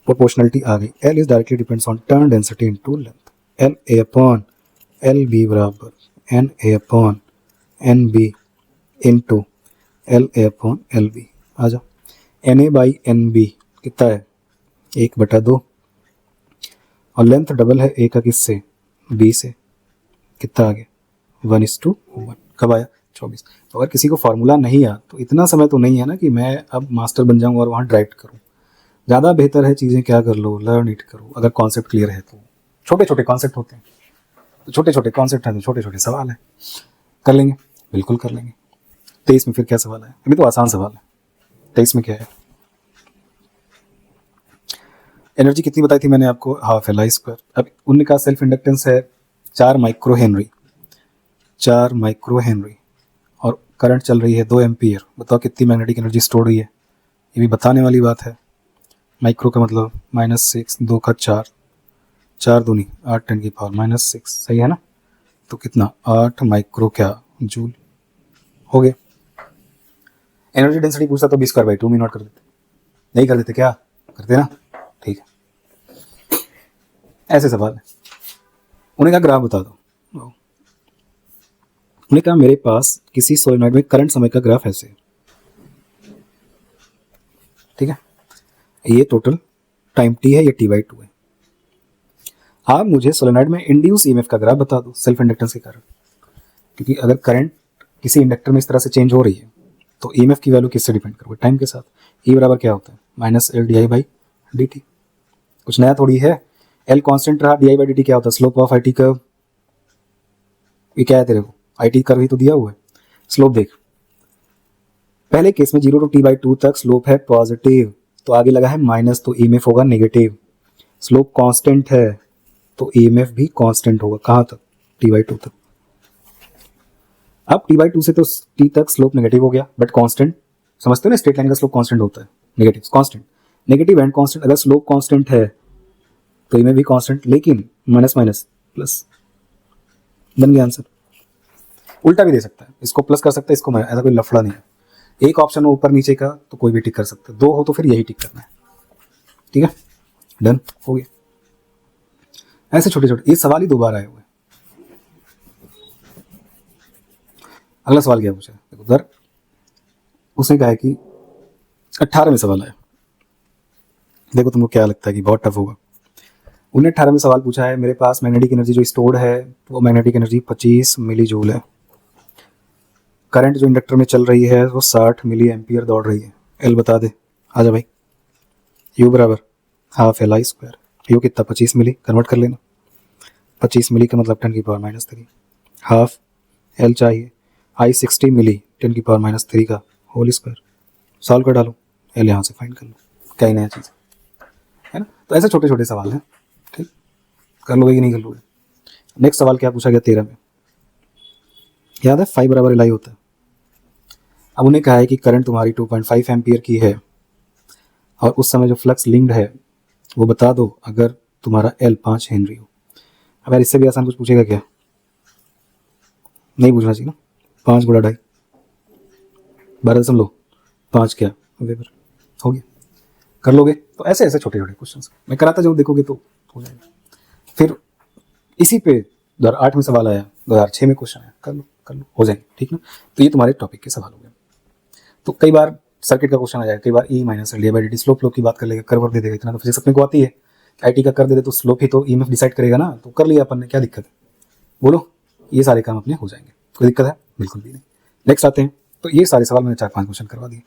Speaker 1: proportionality आ गई, L is directly depends on turn density into length, L A upon L B बराबर N A upon N B into L A upon L B, आ जाओ। N A by N B कितना है, 1/2, और length double है ए का किससे, B से, कितना आ गया 1:1। कब आया, 24। तो अगर किसी को फार्मूला नहीं आया तो इतना समय तो नहीं है ना कि मैं अब मास्टर बन जाऊँ और वहाँ डायरेक्ट करूँ, ज़्यादा बेहतर है चीज़ें क्या कर लो, लर्न इट करो। अगर कॉन्सेप्ट क्लियर है तो, छोटे छोटे कॉन्सेप्ट होते हैं, तो छोटे छोटे कॉन्सेप्ट हैं तो छोटे छोटे सवाल हैं, कर लेंगे, बिल्कुल कर लेंगे। 23 में फिर क्या सवाल है, अभी तो आसान सवाल है। 23 में क्या है, एनर्जी कितनी बताई थी मैंने आपको, हाफ एल आई स्क्वायर। अब उनने कहा सेल्फ इंडक्टेंस है 4 माइक्रो हेनरी, 4 माइक्रो हेनरी, और करंट चल रही है 2 एम्पियर। बताओ कितनी मैग्नेटिक एनर्जी स्टोर हुई है, ये भी बताने वाली बात है। माइक्रो का मतलब -6, 2 का 4, 4 दूनी 8 10 की पावर -6, सही है ना। तो कितना 8 माइक्रो क्या जूल हो गया। एनर्जी डेंसिटी पूछता तो b²/2 म्यू नॉट कर देते, नहीं कर देते, क्या करते ना, ठीक है। ऐसे सवाल है। उन्हें कहा ग्राफ बता दो, उन्हें कहा मेरे पास किसी सोलेनॉइड में करंट समय का ग्राफ ऐसे, ठीक है, ये टोटल टाइम t है, ये t/2 है। आप मुझे सोलेनॉइड में इंड्यूस ईएमएफ का ग्राफ बता दो सेल्फ इंडक्टेंस के कारण, क्योंकि अगर करंट किसी इंडक्टर में इस तरह से चेंज हो रही है तो ईएमएफ की वैल्यू किससे डिपेंड करोगे? टाइम के साथ। ई बराबर क्या होता है? Minus L D I by D T. कुछ नया थोड़ी है, एल कांस्टेंट रहा, D I by D T क्या होता है? Slope of I T curve. ये क्या है तेरे को? आई टी कर्व ही तो दिया हुआ है। स्लोप देख, पहले केस में 0 to t/2 तक स्लोप है पॉजिटिव, तो आगे लगा है माइनस, तो ईएमएफ होगा नेगेटिव। स्लोप कांस्टेंट है तो ईएमएफ भी कांस्टेंट होगा। कहाँ तक? t/2 तक। अब t/2 से तो t तक स्लोप नेगेटिव हो गया, बट कांस्टेंट। समझते हो ना, स्ट्रेट लाइन का स्लोप कांस्टेंट होता है, negative constant, negative and constant. अगर स्लोप कांस्टेंट है तो ईएमएफ भी कांस्टेंट, लेकिन माइनस माइनस प्लस, बन गया आंसर। उल्टा भी दे सकता है, इसको प्लस कर सकता है, इसको माइनस, ऐसा कोई लफड़ा नहीं है। एक ऑप्शन हो ऊपर नीचे का तो कोई भी टिक कर सकते हैं, दो हो तो फिर यही टिक करना है। ठीक है, डन हो गया। ऐसे छोटे छोटे ये सवाल ही 2 बार आए हुए। अगला सवाल क्या पूछा? देखो उधर उसने कहा है कि 18वें सवाल आया। देखो तुमको क्या लगता है कि बहुत टफ होगा। उन्हें 18वें सवाल पूछा है, मेरे पास मैग्नेटिक एनर्जी जो स्टोर्ड है वो मैग्नेटिक एनर्जी 25 मिली जूल है। करंट जो इंडक्टर में चल रही है वो 60 मिली एम्पियर दौड़ रही है। एल बता दे। आ जा भाई। यू बराबर half L I square. You कितना? 25 मिली, कन्वर्ट कर लेना। 25 मिली का मतलब 10⁻³ हाफ एल चाहिए, आई 60 मिली 10⁻³ का होल स्क्वायर। सॉल्व कर डालो, एल यहाँ से फाइंड कर लो। क्या ही नया चीज़ है ना। तो ऐसे छोटे छोटे सवाल हैं, ठीक, कर लोगे कि नहीं कर लोगे। नेक्स्ट सवाल क्या पूछा गया 13 में, याद है? फाइव बराबर एल आई होता है। अब उन्हें कहा है कि करंट तुम्हारी 2.5 एम्पियर की है और उस समय जो फ्लक्स लिंक्ड है वो बता दो अगर तुम्हारा एल 5 हेनरी हो। अब यार इससे भी आसान कुछ पूछेगा क्या? नहीं पूछना चाहिए ना। 5 गुणा 2.5 12.5 क्या वेबर हो गया। कर लोगे? तो ऐसे ऐसे छोटे छोटे क्वेश्चन मैं कराता जाऊँ, देखोगे तो हो जाएगा। फिर इसी पे 2008 में सवाल आया, 2006 में क्वेश्चन आया, कर लो हो जाएंगे, ठीक ना। तो ये तुम्हारे टॉपिक के सवाल हो गए। तो कई बार सर्किट का क्वेश्चन आ जाएगा, कई बार E minus D by D T, slope की बात कर लेगा, कर्व दे देगा इतना, तो फिजिक्स अपने को आती है। आईटी का कर दे तो स्लोप ही तो ईएमएफ डिसाइड करेगा ना, तो कर लिया अपन ने, क्या दिक्कत है बोलो। ये सारे काम अपने हो जाएंगे, कोई दिक्कत है? बिल्कुल भी नहीं। नेक्स्ट आते हैं। तो ये सारे सवाल मैंने 4-5 क्वेश्चन करवा दिए।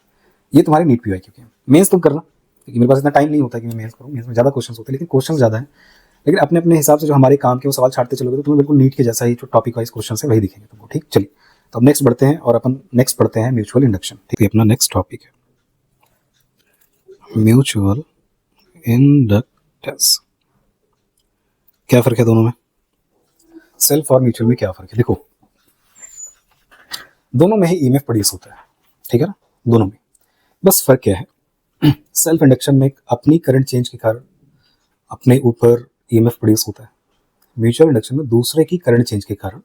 Speaker 1: ये तुम्हारे नीट पीवाईक्यू के हैं। मेंस तुम करना, क्योंकि मेरे पास इतना टाइम नहीं होता कि मैं मेंस करूँ। मेंस में ज़्यादा क्वेश्चन होते हैं, लेकिन क्वेश्चन ज़्यादा है। लेकिन अपने अपने हिसाब से जो हमारे काम के वो सवाल छाटते चलोगे तो तुम्हें बिल्कुल नीट के जैसा ही जो टॉपिक वाइज क्वेश्चन है वही दिखेंगे तुमको। ठीक, चलिए तो अब नेक्स्ट बढ़ते हैं और अपन नेक्स्ट पढ़ते हैं म्यूचुअल इंडक्शन। ठीक है, अपना नेक्स्ट टॉपिक है म्यूचुअल इंडक्टेंस। क्या फर्क है दोनों में? सेल्फ और म्यूचुअल में क्या फर्क है? देखो दोनों में ही ईएमएफ प्रोड्यूस होता है, ठीक है ना, दोनों में। बस फर्क क्या है, सेल्फ इंडक्शन में अपनी करंट चेंज के कारण अपने ऊपर ईएमएफ प्रोड्यूस होता है। म्यूचुअल इंडक्शन में दूसरे की करंट चेंज के कारण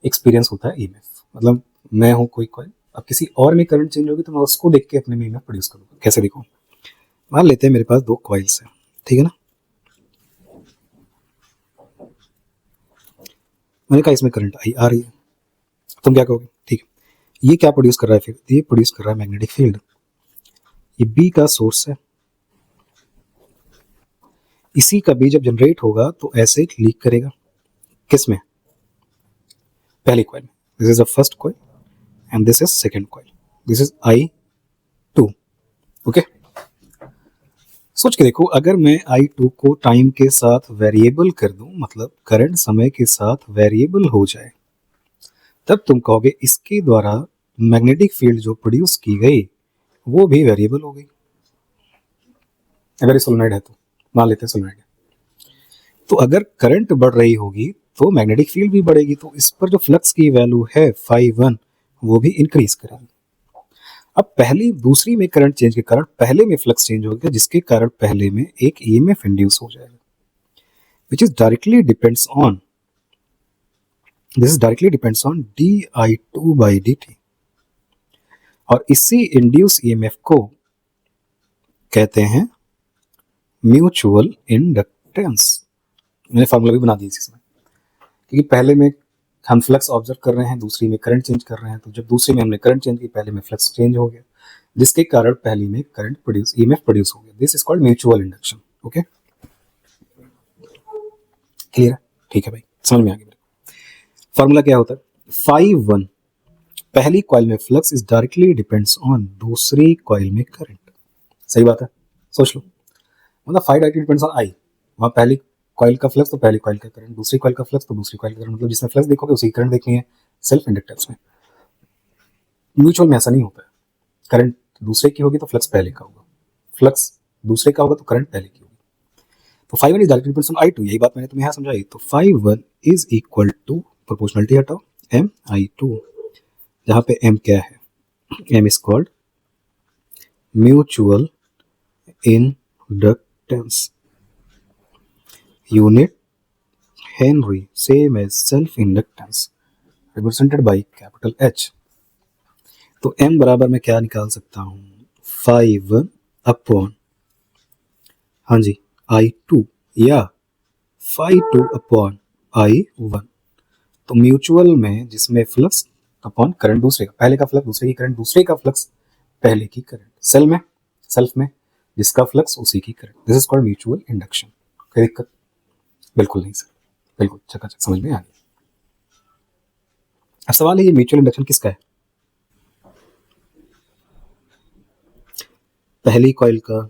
Speaker 1: एक्सपीरियंस होता है ईएमएफ। मतलब मैं हूँ कोई कॉइल, अब किसी और में करंट चेंज होगी तो मैं उसको देख के अपने में ईएमएफ प्रोड्यूस करूँगा। कैसे? देखो मान लेते हैं मेरे पास 2 कॉइल्स हैं, ठीक है ना। मैंने कहा इसमें करंट आई आ रही है, तुम क्या कहोगे? ठीक है, ये क्या प्रोड्यूस कर रहा है? फिर ये प्रोड्यूस कर रहा है मैग्नेटिक फील्ड। ये बी का सोर्स है, इसी का बी जब जनरेट होगा तो ऐसे लीक करेगा। किस में? पहली कॉइल में। This is the first coil and this is second coil. This is I2। Okay, सोच के देखो, अगर मैं I2 को टाइम के साथ वेरिएबल कर दूं, मतलब करंट समय के साथ वेरिएबल हो जाए, तब तुम कहोगे इसके द्वारा मैग्नेटिक फील्ड जो प्रोड्यूस की गई वो भी वेरिएबल हो गई। अगर ये सोलेनॉइड है तो मान लेते हैं सोलेनॉइड है, तो अगर करंट बढ़ रही होगी तो मैग्नेटिक फील्ड भी बढ़ेगी, तो इस पर जो फ्लक्स की वैल्यू है φ1 वो भी इंक्रीज करेगी। अब पहली दूसरी में करंट चेंज के कारण पहले में फ्लक्स चेंज होगा, जिसके कारण पहले में एक ईएमएफ इंड्यूस हो जाएगा, which is directly depends on di2/dt। और इसी इंड्यूस ईएमएफ को कहते हैं म्यूचुअल इंडक्टेंस। मैंने फार्मूला भी बना दी इसमें, क्योंकि पहले में हम फ्लक्स ऑब्जर्व कर रहे हैं, दूसरी में करंट चेंज कर रहे हैं, तो जब दूसरी में हमने करंट चेंज की, पहले में फ्लक्स चेंज हो गया, जिसके कारण पहली में करंट प्रोड्यूस ईएमएफ प्रोड्यूस हो गया। This is called mutual induction. Okay, clear है? ठीक है भाई, समझ में आ गया। फार्मूला क्या होता है? φ1 पहली कॉइल में flux is directly depends on दूसरी कॉइल में करंट। सही बात है, सोच लो, मतलब five directly depends on I, वहाँ पहली कॉइल का फ्लक्स तो पहली कॉइल का करंट, दूसरी कॉइल का फ्लक्स तो दूसरी कॉइल का करंट, मतलब जिसमें फ्लक्स देखोगे उसी करंट देखनी है सेल्फ इंडक्टेंस में। म्यूचुअल में ऐसा नहीं होता है, करंट दूसरे की होगी तो फ्लक्स पहले का होगा, फ्लक्स दूसरे का होगा तो करंट पहले की होगी। तो 5 1 is directly depends on I2, यही बात मैंने तुम्हें यहाँ समझाई। तो 5 1 इज इक्वल टू, प्रोपोर्शनलिटी हटाओ, M I2, जहाँ पे M क्या है, M is called mutual inductance, unit henry, same as self inductance, represented by capital H। तो M बराबर मैं क्या निकाल सकता हूँ, 5 अपॉन, हाँ जी, I2 या 5 अपॉन I1। तो म्यूचुअल में जिसमें फ्लक्स अपॉन करंट दूसरे का, पहले का फ्लक्स दूसरे की करंट, दूसरे का फ्लक्स पहले की करंट, सेल्फ में जिसका फ्लक्स उसी की current, this is called mutual induction. कोई दिक्कत? बिल्कुल नहीं सर, बिल्कुल चकाचक समझ में आ गया। अब सवाल है ये म्यूचुअल इंडक्शन किसका है, पहली कॉइल का,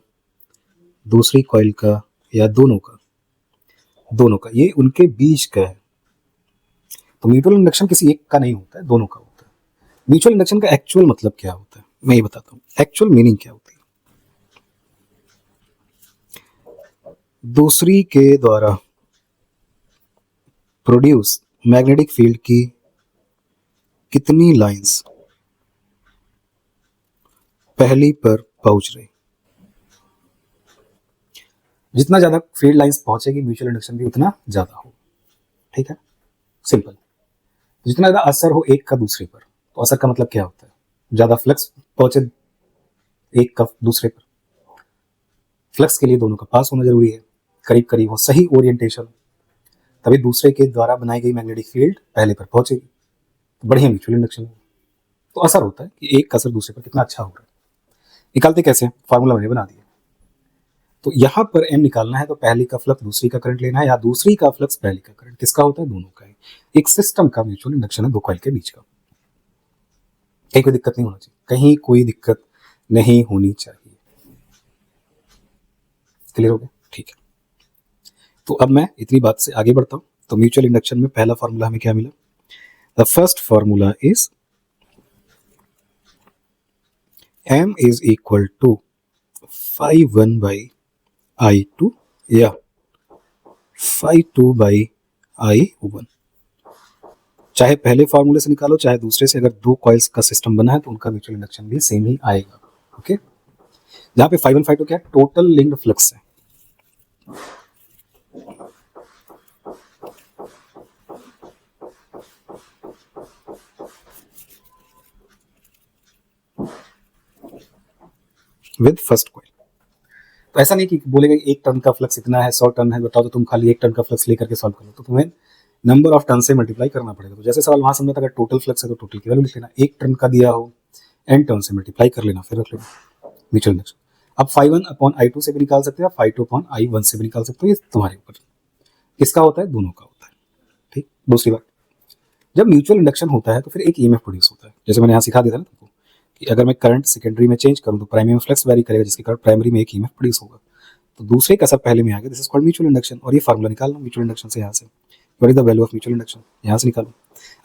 Speaker 1: दूसरी कॉइल का, या दोनों का? दोनों का, ये उनके बीच का है। तो म्यूचुअल इंडक्शन किसी एक का नहीं होता है, दोनों का होता है। म्यूचुअल इंडक्शन का एक्चुअल मतलब क्या होता है मैं ये बताता हूँ, एक्चुअल मीनिंग क्या होती है। दूसरी के द्वारा प्रोड्यूस मैग्नेटिक फील्ड की कितनी लाइंस पहली पर पहुंच रही, जितना ज्यादा फील्ड लाइंस पहुंचेगी म्यूचुअल इंडक्शन भी उतना ज्यादा हो। ठीक है, सिंपल। जितना ज्यादा असर हो एक का दूसरे पर, तो असर का मतलब क्या होता है, ज्यादा फ्लक्स पहुंचे एक का दूसरे पर। फ्लक्स के लिए दोनों का पास होना जरूरी है, करीब करीब हो, सही ओरिएंटेशन, तभी दूसरे के द्वारा बनाई गई मैग्नेटिक फील्ड पहले पर पहुंचेगी, तो बढ़िया म्यूचुअल इंडक्शन होगा। तो असर होता है कि एक का असर दूसरे पर कितना अच्छा हो रहा है। निकालते कैसे, फार्मूला मैंने बना दिया। तो यहाँ पर M निकालना है तो पहली का फ्लक्स दूसरी का करंट लेना है, या दूसरी का फ्लक्स पहली का करंट, किसका होता है, दोनों का है। एक सिस्टम का म्यूचुअल इंडक्शन है दो कॉइल के बीच का। कहीं कोई दिक्कत नहीं होना चाहिए, कहीं कोई दिक्कत नहीं होनी चाहिए। क्लियर हो गया? ठीक है, तो अब मैं इतनी बात से आगे बढ़ता हूँ। तो म्यूचुअल इंडक्शन में पहला फॉर्मूला हमें क्या मिला, the first formula is M is equal to 5 1 by I2 या 5 2 बाई I1। चाहे पहले फॉर्मूले से निकालो चाहे दूसरे से, अगर दो कॉइल्स का सिस्टम बना है तो उनका म्यूचुअल इंडक्शन भी सेम ही आएगा। ओके, जहां पे 5 1 5 2 क्या है, टोटल लिंक्ड फ्लक्स है। With first coil. तो ऐसा नहीं कि बोलेगा एक टर्न का फ्लक्स इतना है, 100 टर्न है, बताओ तो तुम खाली एक टर्न का फ्लक्स लेकर के सॉल्व करो, तो तुम्हें नंबर ऑफ टर्न से मल्टीप्लाई करना पड़ेगा। तो जैसे सवाल वहां समझा था, अगर टोटल फ्लक्स है तो टोटल की वैल्यू लिख लेना, एक टर्न का दिया हो n टर्न से मल्टीप्लाई कर लेना, फिर रख लेना म्यूचुअल इंडक्शन। अब 5 1 अपॉन I2 से भी निकाल सकते हो, 5 2 अपॉन I1 से भी निकाल सकते हो, ये तुम्हारे ऊपर। किसका होता है, दोनों का होता है। ठीक, दूसरी बात, जब म्यूचुअल इंडक्शन होता है तो फिर एक EMF प्रोड्यूस होता है। जैसे मैंने यहाँ सिखा दिया था ना तुमको कि अगर मैं करंट सेकेंडरी में चेंज करूँ तो प्राइमरी में फ्लक्स वेरी करेगा, जिसके कारण प्राइमरी में एक EMF प्रोड्यूस होगा। तो दूसरे का असर पहले में आ गया, this is called mutual induction. और ये फार्मूला निकालना म्यूचुअल इंडक्शन से, यहाँ से what is the value of mutual induction, यहाँ से निकालो।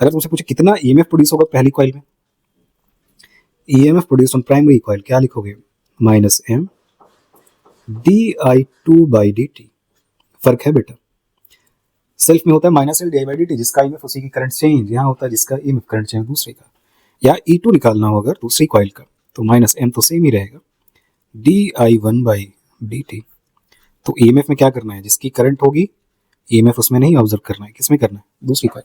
Speaker 1: अगर तुमसे पूछे कितना EMF प्रोड्यूस होगा पहली कॉइल में, EMF produce on primary coil, क्या लिखोगे, -M di2/dt। फर्क है बेटा, सेल्फ में होता है -L di/dt, जिसका EMF उसी की करंट चेंज, यहाँ होता है जिसका EMF करंट चेंज दूसरे का। या E2 निकालना हो अगर दूसरी कॉइल का, तो -M तो सेम ही रहेगा, di1/dt। तो EMF में क्या करना है, जिसकी करंट होगी EMF उसमें नहीं ऑब्जर्व करना है, किसमें करना है, दूसरी कॉइल।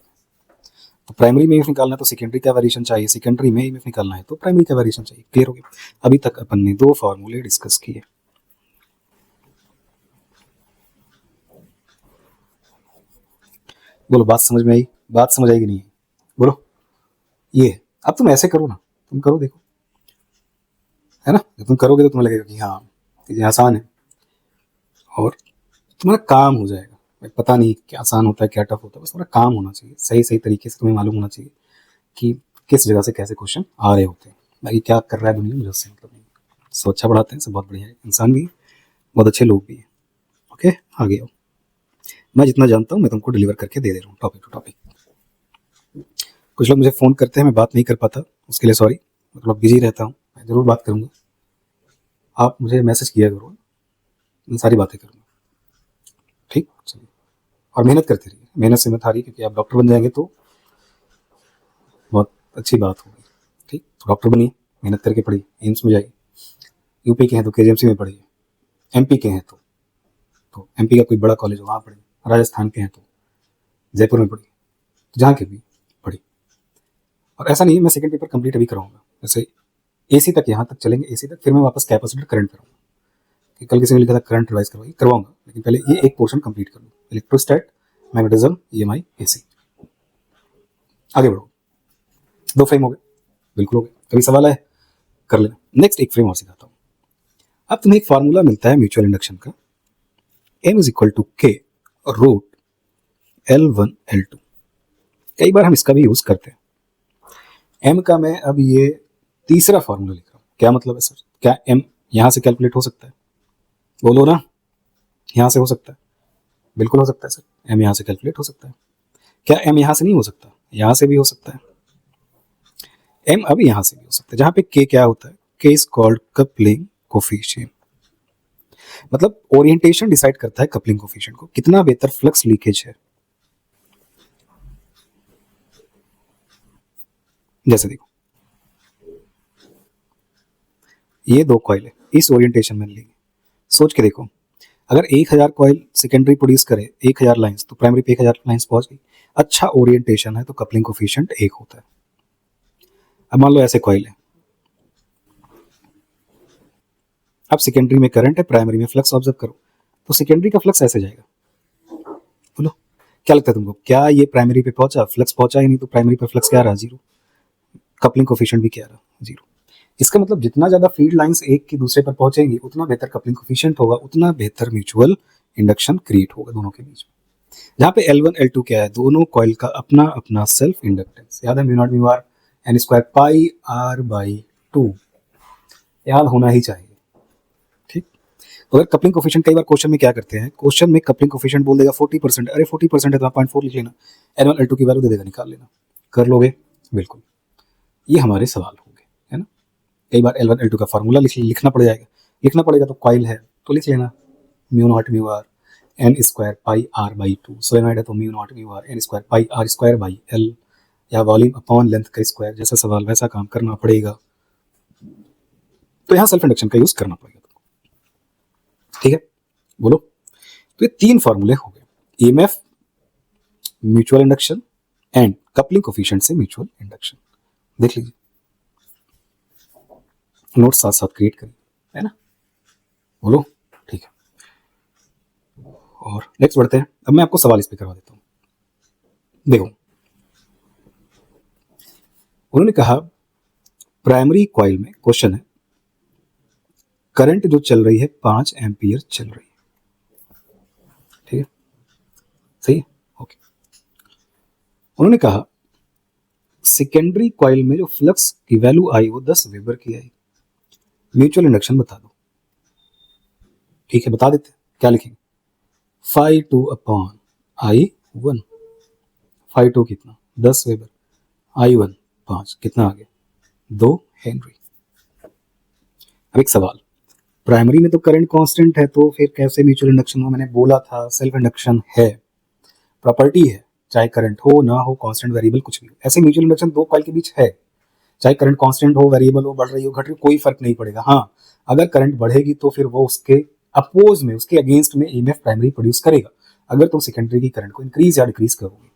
Speaker 1: तो प्राइमरी में EMF निकालना है तो सेकेंडरी का वेरिएशन चाहिए, सेकेंडरी में EMF निकालना है तो प्राइमरी का वेरिएशन चाहिए। क्लियर हो गया? अभी तक अपन ने दो फॉर्मूले डिस्कस किए। बोलो बात समझ में आई, बात समझ आएगी नहीं? बोलो। ये अब तुम ऐसे करो ना, तुम करो देखो, है ना, जब तुम करोगे तो तुम्हें लगेगा कि हाँ ये आसान है और तुम्हारा काम हो जाएगा। पता नहीं क्या आसान होता है क्या टफ होता है, बस तुम्हारा काम होना चाहिए, सही सही तरीके से तुम्हें मालूम होना चाहिए कि किस जगह से कैसे क्वेश्चन आ रहे होते हैं, बाकी क्या कर रहा है दुनिया मुझे उससे मतलब नहीं। सब अच्छा पढ़ाते हैं, सब बहुत बढ़िया है, इंसान भी बहुत अच्छे लोग भी हैं। ओके, आगे आओ। मैं जितना जानता हूँ मैं तुमको डिलीवर करके दे रहा हूँ टॉपिक टू टॉपिक। कुछ लोग मुझे फ़ोन करते हैं, मैं बात नहीं कर पाता, उसके लिए सॉरी, मतलब बिजी रहता हूँ, मैं ज़रूर बात करूँगा। आप मुझे मैसेज किया करो, मैं सारी बातें करूँगा। ठीक, चलिए। और मेहनत करते रहिए, मेहनत से मत हारिए, क्योंकि आप डॉक्टर बन जाएंगे तो बहुत अच्छी बात होगी। ठीक, तो डॉक्टर बनिए, मेहनत करके पढ़िए, एम्स में जाइए। यूपी के हैं तो केजीएमसी में पढ़िए, एमपी के हैं तो एमपी का कोई बड़ा कॉलेज हो वहाँ पढ़िए, राजस्थान के हैं तो जयपुर में पढ़िए, जहाँ के भी पढ़िए। और ऐसा नहीं है मैं सेकंड पेपर कंप्लीट अभी कराऊंगा, जैसे एसी तक, यहाँ तक चलेंगे एसी तक, फिर मैं वापस कैपेसिटर करंट कराऊंगा। कि कल किसी ने लिखा था करंट रिवाइज करवाऊंगा, लेकिन पहले ये एक पोर्शन कंप्लीट कर लूँ, इलेक्ट्रोस्टैट, मैग्नेटिज्म, ईएमआई, एसी। आगे बढ़ो। 2 फ्रेम हो गए, बिल्कुल हो गए। कभी सवाल है कर लेना। नेक्स्ट एक फ्रेम और सिखाता हूँ। अब तुम्हें एक फार्मूला मिलता है म्यूचुअल इंडक्शन का, M इज इक्वल टू के रूट L1 L2। कई बार हम इसका भी यूज करते हैं। M का मैं अब ये तीसरा फार्मूला लिख रहा हूँ। क्या मतलब है सर, क्या M यहां से कैलकुलेट हो सकता है? बोलो ना, यहां से हो सकता है? बिल्कुल हो सकता है सर, M यहां से कैलकुलेट हो सकता है। क्या M यहां से नहीं हो सकता? यहां से भी हो सकता है। M अब यहां से भी हो सकता है, जहां पे K क्या होता है, K is called coupling coefficient. मतलब ओरिएंटेशन डिसाइड करता है कपलिंग कोफिशिएंट को, कितना बेहतर फ्लक्स लीकेज है। जैसे देखो, ये 2 कॉइल है, इस ओरिएंटेशन में लेंगे। सोच के देखो, अगर 1000 कॉइल सेकेंडरी प्रोड्यूस करे 1000 लाइंस, तो प्राइमरी पे 1000 लाइंस पहुंच गई। अच्छा ओरिएंटेशन है तो कपलिंग कोफिशिएंट 1 होता है। अब मान लो ऐसे कॉइल है, अब सेकेंडरी में करंट है, प्राइमरी में फ्लक्स। ऑब्जर्व करो, तो सेकेंडरी का फ्लक्स ऐसे जाएगा। बोलो क्या लगता है तुमको, क्या ये प्राइमरी पे पहुंचा, फ्लक्स पहुंचा ही नहीं, तो प्राइमरी पर फ्लक्स क्या रहा, 0। कपलिंग कोफिशिएंट भी क्या रहा, 0। इसका मतलब जितना ज्यादा फील्ड लाइंस एक की दूसरे पर पहुंचेंगी, उतना बेहतर कपलिंग कोफिशिएंट होगा, उतना बेहतर म्यूचुअल इंडक्शन क्रिएट होगा दोनों के बीच में। जहाँ पे L1 L2 क्या है, दोनों कॉइल का अपना अपना सेल्फ इंडक्टेंस। याद है, mu naught mu R N square pi R by 2, याद होना ही चाहिए। ठीक, तो अगर कपलिंग कोफिशिएंट, कई बार क्वेश्चन में क्या करते हैं, क्वेश्चन में कपलिंग कोफिशिएंट बोल देगा 40%, अरे 40% है तो 0.4 लिख लेना, L1 L2 की वैल्यू दे देगा, निकाल लेना। कर लोगे? बिल्कुल। ये हमारे सवाल होंगे, है ना। कई बार L1 L2 का फार्मूला लिखना पड़ जाएगा, लिखना पड़ेगा तो कॉइल है तो लिख लेना, mu naught mu R N square pi R by 2, solenoid है तो mu naught mu R N square pi R square by L, या वॉल्यूम अपॉन लेंथ का स्क्वायर। जैसा सवाल वैसा काम करना पड़ेगा, तो यहाँ सेल्फ इंडक्शन का यूज करना पड़ेगा। ठीक है, बोलो। तो ये 3 फार्मूले हो गए, EMF, mutual induction and coupling coefficient से म्यूचुअल इंडक्शन। देख लीजिए, नोट साथ साथ क्रिएट करिए, है ना। बोलो, ठीक है। और नेक्स्ट बढ़ते हैं। अब मैं आपको सवाल इस पे करवा देता हूँ। देखो, उन्होंने कहा प्राइमरी कॉइल में क्वेश्चन है, करंट जो चल रही है 5 एम्पियर चल रही है। ठीक है, सही है, ओके। उन्होंने कहा सेकेंडरी कॉइल में जो फ्लक्स की वैल्यू आई वो 10 वेबर की आई, म्यूचुअल इंडक्शन बता दो। ठीक है, बता देते, क्या लिखेंगे, फाई 2 अपॉन आई 1। फाई 2 कितना, 10 वेबर, आई 1 5, कितना आ गया, 2 हेनरी। अब एक सवाल, प्राइमरी में तो करंट कांस्टेंट है, तो फिर कैसे म्यूचुअल इंडक्शन हुआ? मैंने बोला था सेल्फ इंडक्शन है, प्रॉपर्टी है, चाहे करंट हो ना हो, कांस्टेंट वेरिएबल कुछ भी हो। ऐसे म्यूचुअल इंडक्शन 2 कॉइल के बीच है, चाहे करंट कांस्टेंट हो, वेरिएबल हो, बढ़ रही हो, घट रही हो, कोई फर्क नहीं पड़ेगा। हाँ, अगर करंट बढ़ेगी तो फिर वो उसके अपोज में, उसके अगेंस्ट में ईएमएफ प्राइमरी प्रोड्यूस करेगा। अगर तुम सेकेंडरी की करंट को इंक्रीज या डिक्रीज करोगे,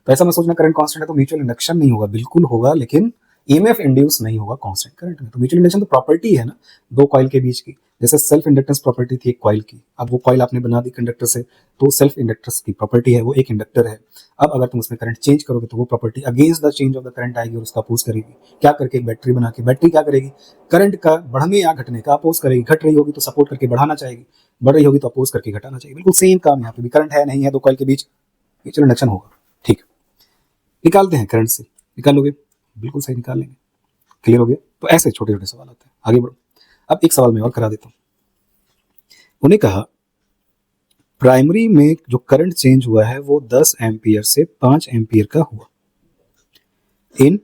Speaker 1: तो ऐसा मैं सोचना करंट कांस्टेंट है तो म्यूचुअल इंडक्शन नहीं होगा, बिल्कुल होगा, लेकिन ईएमएफ इंड्यूस नहीं होगा कांस्टेंट करंट में। तो म्यूचुअल इंडक्शन तो प्रॉपर्टी है ना 2 कॉइल के बीच की, जैसे सेल्फ इंडक्टेंस प्रॉपर्टी थी एक कॉइल की, अब वो कॉइल आपने बना दी कंडक्टर से, तो सेल्फ इंडक्टेंस की प्रॉपर्टी है, वो एक इंडक्टर है। अब अगर तुम उसमें करंट चेंज करोगे तो वो property against the change of the current आएगी और उसका अपोज करेगी। क्या करके, एक बैटरी बना के। बैटरी क्या करेगी, करंट का बढ़ने या घटने का अपोज करेगी। घट रही होगी तो सपोर्ट करके बढ़ाना चाहेगी, बढ़ रही होगी तो अपोज करके घटाना चाहिए। बिल्कुल सेम काम यहाँ पे भी, करंट है नहीं है 2 कॉइल के बीच, म्यूचुअल इंडक्शन होगा। ठीक, निकालते हैं करंट से, निकालोगे, बिल्कुल सही निकाल लेंगे। क्लियर हो गया? तो ऐसे छोटे छोटे सवाल होते हैं। आगे बढ़ो। अब एक सवाल मैं और करा देता हूँ। उन्हें कहा प्राइमरी में जो करंट चेंज हुआ है वो 10 एम्पियर से 5 एम्पियर का हुआ इन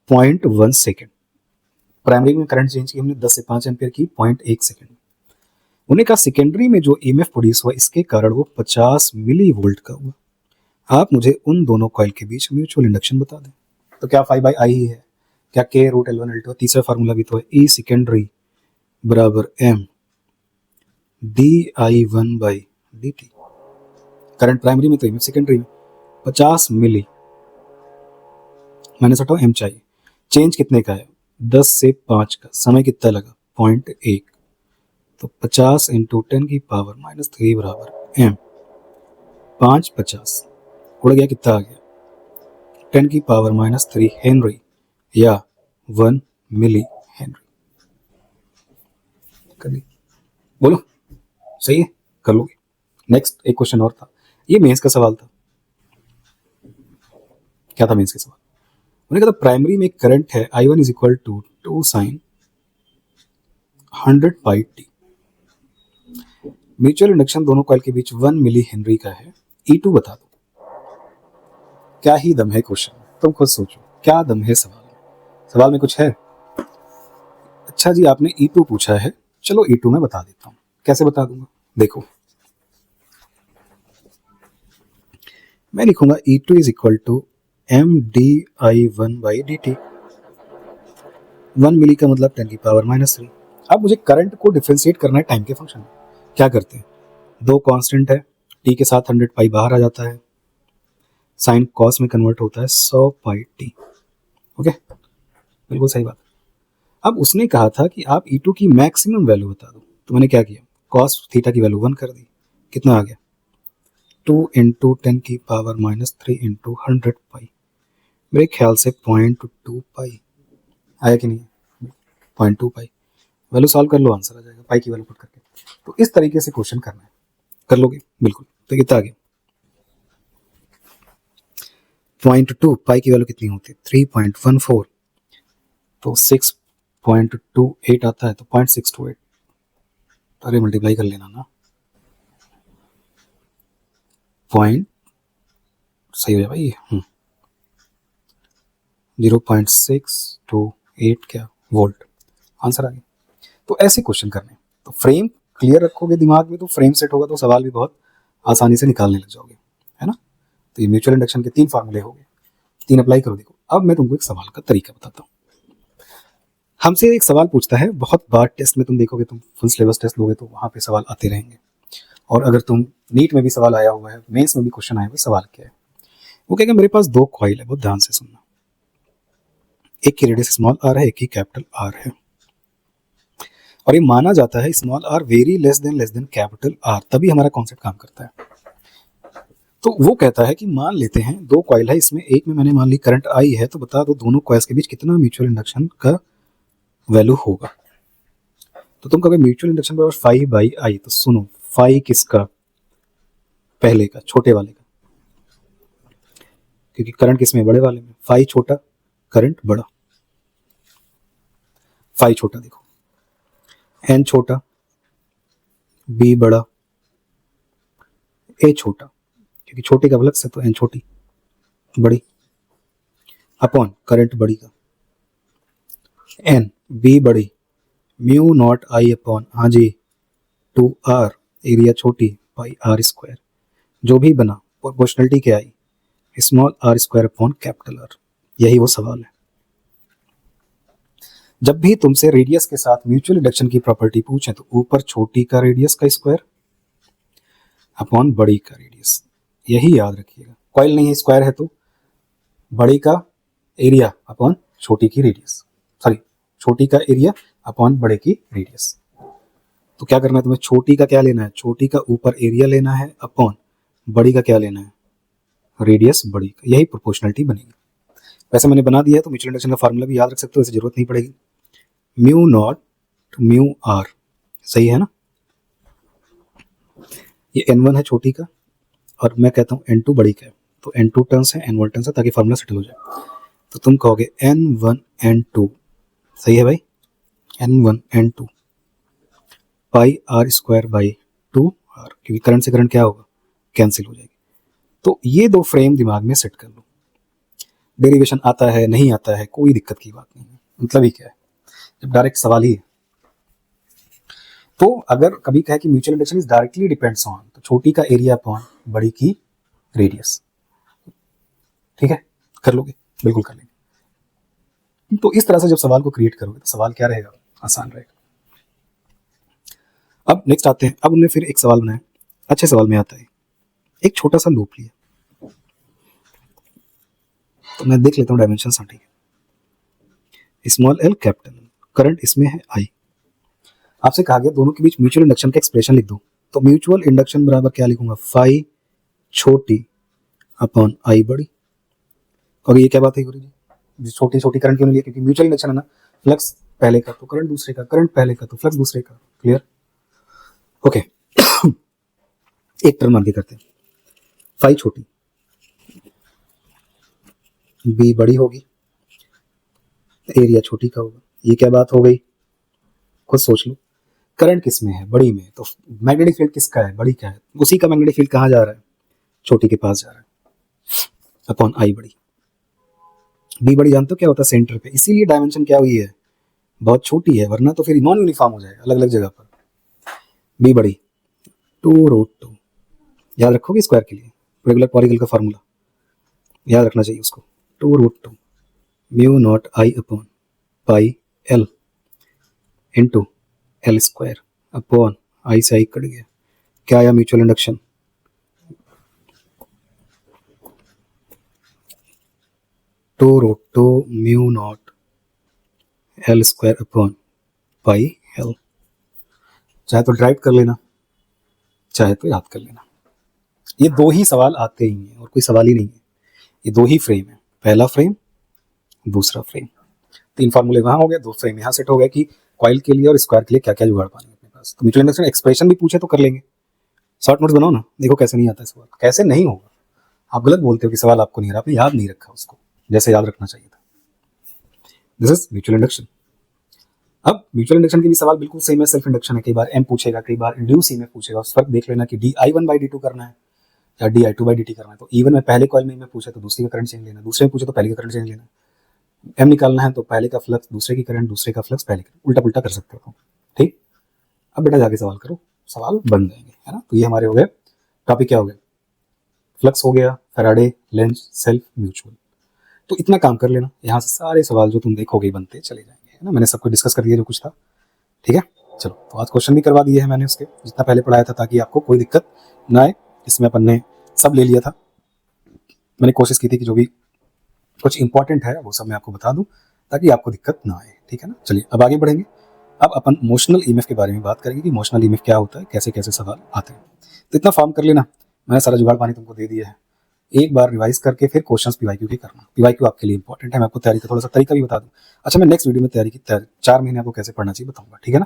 Speaker 1: 0.1 सेकेंड। प्राइमरी में करंट चेंज की हमने 10 से 5 एम्पियर की 0.1 सेकेंड। उन्हें कहा सेकेंडरी में जो ईएमएफ प्रोड्यूस हुआ इसके कारण वो 50 मिली वोल्ट का हुआ। आप मुझे उन दोनों कॉइल के बीच म्यूचुअल इंडक्शन बता दें। तो क्या 5/I ही है? क्या K रूट L1 L2? तीसरा फार्मूला भी तो है, E सेकेंडरी बराबर M di1/dt। करंट प्राइमरी में तो ईएमएफ सेकेंडरी में 50 मिली मैंने हटाओ M चाहिए। चेंज कितने का है? 10 से 5 का। समय कितना लगा? 0.1। तो 50 इंटू 10 की पावर -3 बराबर M। 5 50 उड़ गया, कितना आ गया? 10 की पावर -3 हेनरी या 1 मिली हेनरी। कर ली? बोलो सही है? कर लोगे? नेक्स्ट एक क्वेश्चन और था, ये मेंस का सवाल था। क्या था मेंस का सवाल? उन्होंने कहा प्राइमरी में करंट है I1 is equal to 2 sin 100 pi T. Mutual induction दोनों कॉइल के बीच 1 मिली हेनरी का है। E2 बता दो। क्या ही दम है क्वेश्चन, तुम खुद सोचो क्या दम है सवाल में। सवाल में कुछ है? अच्छा जी, आपने E2 पूछा है, चलो E2 में बता देता हूँ। कैसे बता दूंगा? देखो, मैं लिखूंगा E2 is equal to MDI1/dt। 1 मिली का मतलब 10 की पावर -3। अब मुझे करंट को डिफरेंशिएट करना है टाइम के फंक्शन में। क्या करते हैं? दो कांस्टेंट है, टी के साथ 100 पाई बाहर आ जाता है, साइन कॉस में कन्वर्ट होता है 100 पाई टी। ओके, बिल्कुल सही बात। अब उसने कहा था कि आप E2 की मैक्सिमम वैल्यू बता दो, तो मैंने क्या किया? कॉस थीटा की वैल्यू 1 कर दी। कितना आ गया? 2 इंटू 10 की पावर -3 इंटू 100 पाई। मेरे ख्याल से 0.2 पाई आया कि नहीं? 0.2 पाई। वैल्यू सॉल्व कर लो, आंसर आ जाएगा पाई की वैल्यू पुट करके। तो इस तरीके से क्वेश्चन करना है। कर लोगे? बिल्कुल। तो कितना आ गया? 0.2 पाई की वैल्यू कितनी होती है? 3.14। तो 6.28 आता है, तो 0.628। अरे मल्टीप्लाई कर लेना ना, पॉइंट सही हो जाए भाई। 0.628 क्या वोल्ट, आंसर आ गया। तो ऐसे क्वेश्चन करने, तो फ्रेम क्लियर रखोगे दिमाग में तो फ्रेम सेट होगा, तो सवाल भी बहुत आसानी से निकालने लग जाओगे, है ना। तो ये म्यूचुअल इंडक्शन के 3 फार्मूले हो गए, 3 अप्लाई करो। देखो अब मैं तुमको एक सवाल का तरीका बताता हूँ। हमसे एक सवाल पूछता है, बहुत बार टेस्ट में तुम देखोगे, तुम फुल सिलेबस टेस्ट लोगे तो वहाँ पे सवाल आते रहेंगे, और अगर तुम नीट में भी सवाल आया हुआ है, मेंस में भी क्वेश्चन आया हुआ है, सवाल क्या है? वो कहेगा मेरे पास 2 कॉइल है, बहुत ध्यान से सुनना। एक की रेडियस स्मॉल आर है, एक की कैपिटल आर है, और ये माना जाता है small R very less than capital R, तभी हमारा कॉन्सेप्ट काम करता है। तो वो कहता है कि मान लेते हैं 2 कॉइल है, इसमें एक में मैंने मान ली करंट आई है, तो बता दो दोनों कॉइल्स के बीच कितना म्यूचुअल इंडक्शन का वैल्यू होगा। तो तुम कहोगे म्यूचुअल इंडक्शन बराबर 5/I। तो सुनो, 5 किसका? पहले का, छोटे वाले का, क्योंकि करंट किसमें? बड़े वाले में। 5 छोटा, करंट बड़ा। 5 छोटा, देखो N छोटा, B बड़ा, A छोटा, क्योंकि छोटे का फ्लक्स है तो N छोटी बड़ी, अपॉन करंट बड़ी का N B बड़ी, म्यू नॉट I अपॉन, हाँ जी, 2R, एरिया छोटी, पाई R स्क्वायर। जो भी बना प्रोपोर्शनलिटी क्या आई? Small r square upon capital R। यही वो सवाल है। जब भी तुमसे रेडियस के साथ म्यूचुअल इंडक्शन की प्रॉपर्टी पूछे तो ऊपर छोटी का रेडियस का स्क्वायर अपॉन बड़ी का रेडियस, यही याद रखिएगा। कॉइल नहीं है, स्क्वायर है, तो बड़ी का एरिया अपॉन छोटी की रेडियस, सॉरी छोटी का एरिया अपॉन बड़े की रेडियस। तो क्या करना है तुम्हें? छोटी का क्या लेना है? छोटी का ऊपर एरिया लेना है, अपॉन बड़ी का क्या लेना है? रेडियस बड़ी का। यही प्रोपोर्शनलिटी बनेगी। वैसे मैंने बना दिया है, तो म्यूचुअल इंडक्शन का फार्मूला भी याद रख सकते हो, वैसे जरूरत नहीं पड़ेगी। म्यू नॉट म्यू आर, सही है ना। ये N1 है छोटी का, और मैं कहता हूँ N2 बड़ी का है, तो N2 टर्न्स है, N1 टर्न्स है, ताकि फार्मूला सेटल हो जाए। तो तुम कहोगे N1 N2, सही है भाई, N1 N2 pi R square by 2R, क्योंकि करंट से करंट क्या होगा, कैंसिल हो जाएगी। तो ये दो फ्रेम दिमाग में सेट कर लो। डेरिवेशन आता है नहीं आता है कोई दिक्कत की बात नहीं है, मतलब ही क्या है, जब डायरेक्ट सवाल ही है। तो अगर कभी कहे कि mutual induction is directly depends on, तो छोटी का एरिया अपॉन बड़ी की रेडियस, ठीक है, कर लोगे, बिल्कुल कर लेंगे। तो इस तरह से जब सवाल को क्रिएट करोगे तो सवाल क्या रहेगा, आसान रहेगा। अब नेक्स्ट आते हैं, अब उन्होंने फिर एक सवाल बनाया, अच्छे सवाल में आता है, एक छोटा सा लूप लिया, तो मैं देख लेता हूँ डायमेंशन, ठीक है, small L capital L, current इसमें है आई। आपसे कहा गया दोनों के बीच म्यूचुअल इंडक्शन का एक्सप्रेशन लिख दो, तो म्यूचुअल इंडक्शन बराबर क्या लिखूंगा, फाई छोटी अपॉन आई बड़ी। और ये क्या बात है गुरु जी, छोटी छोटी करंट क्यों नहीं लिया, क्योंकि म्यूचुअल इंडक्शन है ना, फ्लक्स पहले का तो करंट दूसरे का, करंट पहले का तो फ्लक्स दूसरे का, क्लियर, ओके। एक टर्म आगे करते हैं, फाई छोटी बी बड़ी होगी, एरिया छोटी का होगा, ये क्या बात हो गई, खुद सोच लो। करंट किस में है, बड़ी में, तो मैग्नेटिक फील्ड किसका है, बड़ी का है, उसी का मैग्नेटिक फील्ड कहाँ जा रहा है, छोटी के पास जा रहा है, अपॉन आई बड़ी। बी बड़ी जानते हो क्या होता है, सेंटर पे, इसीलिए डायमेंशन क्या हुई है, बहुत छोटी है, वरना तो फिर नॉन यूनिफॉर्म हो जाएगा अलग अलग जगह पर। बी बड़ी 2√2, याद रखोगे स्क्वायर के लिए, रेगुलर पार्टिकल का फार्मूला याद रखना चाहिए उसको, 2√2 mu not I upon pi L into L square upon I से आई कट गया, क्या आया, mutual induction 2√2 mu naught L square upon pi L. चाहे तो ड्राइव कर लेना, चाहे तो याद कर लेना। ये दो ही सवाल आते ही हैं और कोई सवाल ही नहीं है, ये दो ही फ्रेम है, पहला फ्रेम दूसरा फ्रेम, तीन फार्मूले वहां हो गए, दो फ्रेम यहाँ सेट हो गए कि कॉइल के लिए और स्क्वायर के लिए क्या क्या जुगाड़ पानी अपने पास। तो म्यूचुअल इंडक्शन एक्सप्रेशन भी पूछे तो कर लेंगे, शॉर्ट नोट्स बनाओ ना, देखो कैसे नहीं आता है सवाल, कैसे नहीं होगा। आप गलत बोलते हो कि सवाल आपको नहीं आ रहा, आपने याद नहीं रखा उसको जैसे याद रखना चाहिए था। This is mutual induction. अब म्यूचुअल इंडक्शन के भी सवाल बिल्कुल सेम है, सेल्फ इंडक्शन है, कई बार एम पूछेगा, कई बार इंड्यूस ई में पूछेगा, उस फर्क देख लेना कि di1/dt करना है या di2/dt करना है। तो इवन में पहले कॉइल में पूछे तो दूसरी का करंट चेंज लेना, दूसरे में पूछे तो पहले का करंट चेंज लेना, एम निकालना है तो पहले का फ्लक्स दूसरे की करंट, दूसरे का फ्लक्स पहले का, उल्टा पुल्टा कर सकते हो, ठीक। अब बेटा जाके सवाल करो, सवाल बन जाएंगे, है ना। तो ये हमारे हो गए टॉपिक, क्या हो गया, फ्लक्स हो गया, फैराडे, लेंज, सेल्फ, म्यूचुअल। तो इतना काम कर लेना, यहाँ से सारे सवाल जो तुम देखोगे बनते चले जाएंगे, है ना। मैंने सबको डिस्कस कर दिया जो कुछ था, ठीक है। चलो, तो आज क्वेश्चन भी करवा दिए हैं मैंने उसके, जितना पहले पढ़ाया था, ताकि आपको कोई दिक्कत ना आए। इसमें अपन ने सब ले लिया था, मैंने कोशिश की थी कि जो भी कुछ इंपॉर्टेंट है वो सब मैं आपको बता दूं ताकि आपको दिक्कत ना आए, ठीक है ना। चलिए अब आगे बढ़ेंगे, अब अपन मोशनल ईएमएफ के बारे में बात करेंगे कि मोशनल ईएमएफ क्या होता है, कैसे कैसे सवाल आते हैं। तो इतना फॉर्म कर लेना, मैंने सारा जुगाड़ पानी तुमको दे दिया है, एक बार रिवाइज करके फिर क्वेश्चंस पीवाईक्यू के करना, पीवाईक्यू आपके लिए इंपॉर्टेंट है। मैं आपको तैयारी का थोड़ा सा तरीका भी बता दूं। अच्छा, मैं नेक्स्ट वीडियो में तैयारी की 4 महीने आपको कैसे पढ़ना चाहिए बताऊंगा, ठीक है ना।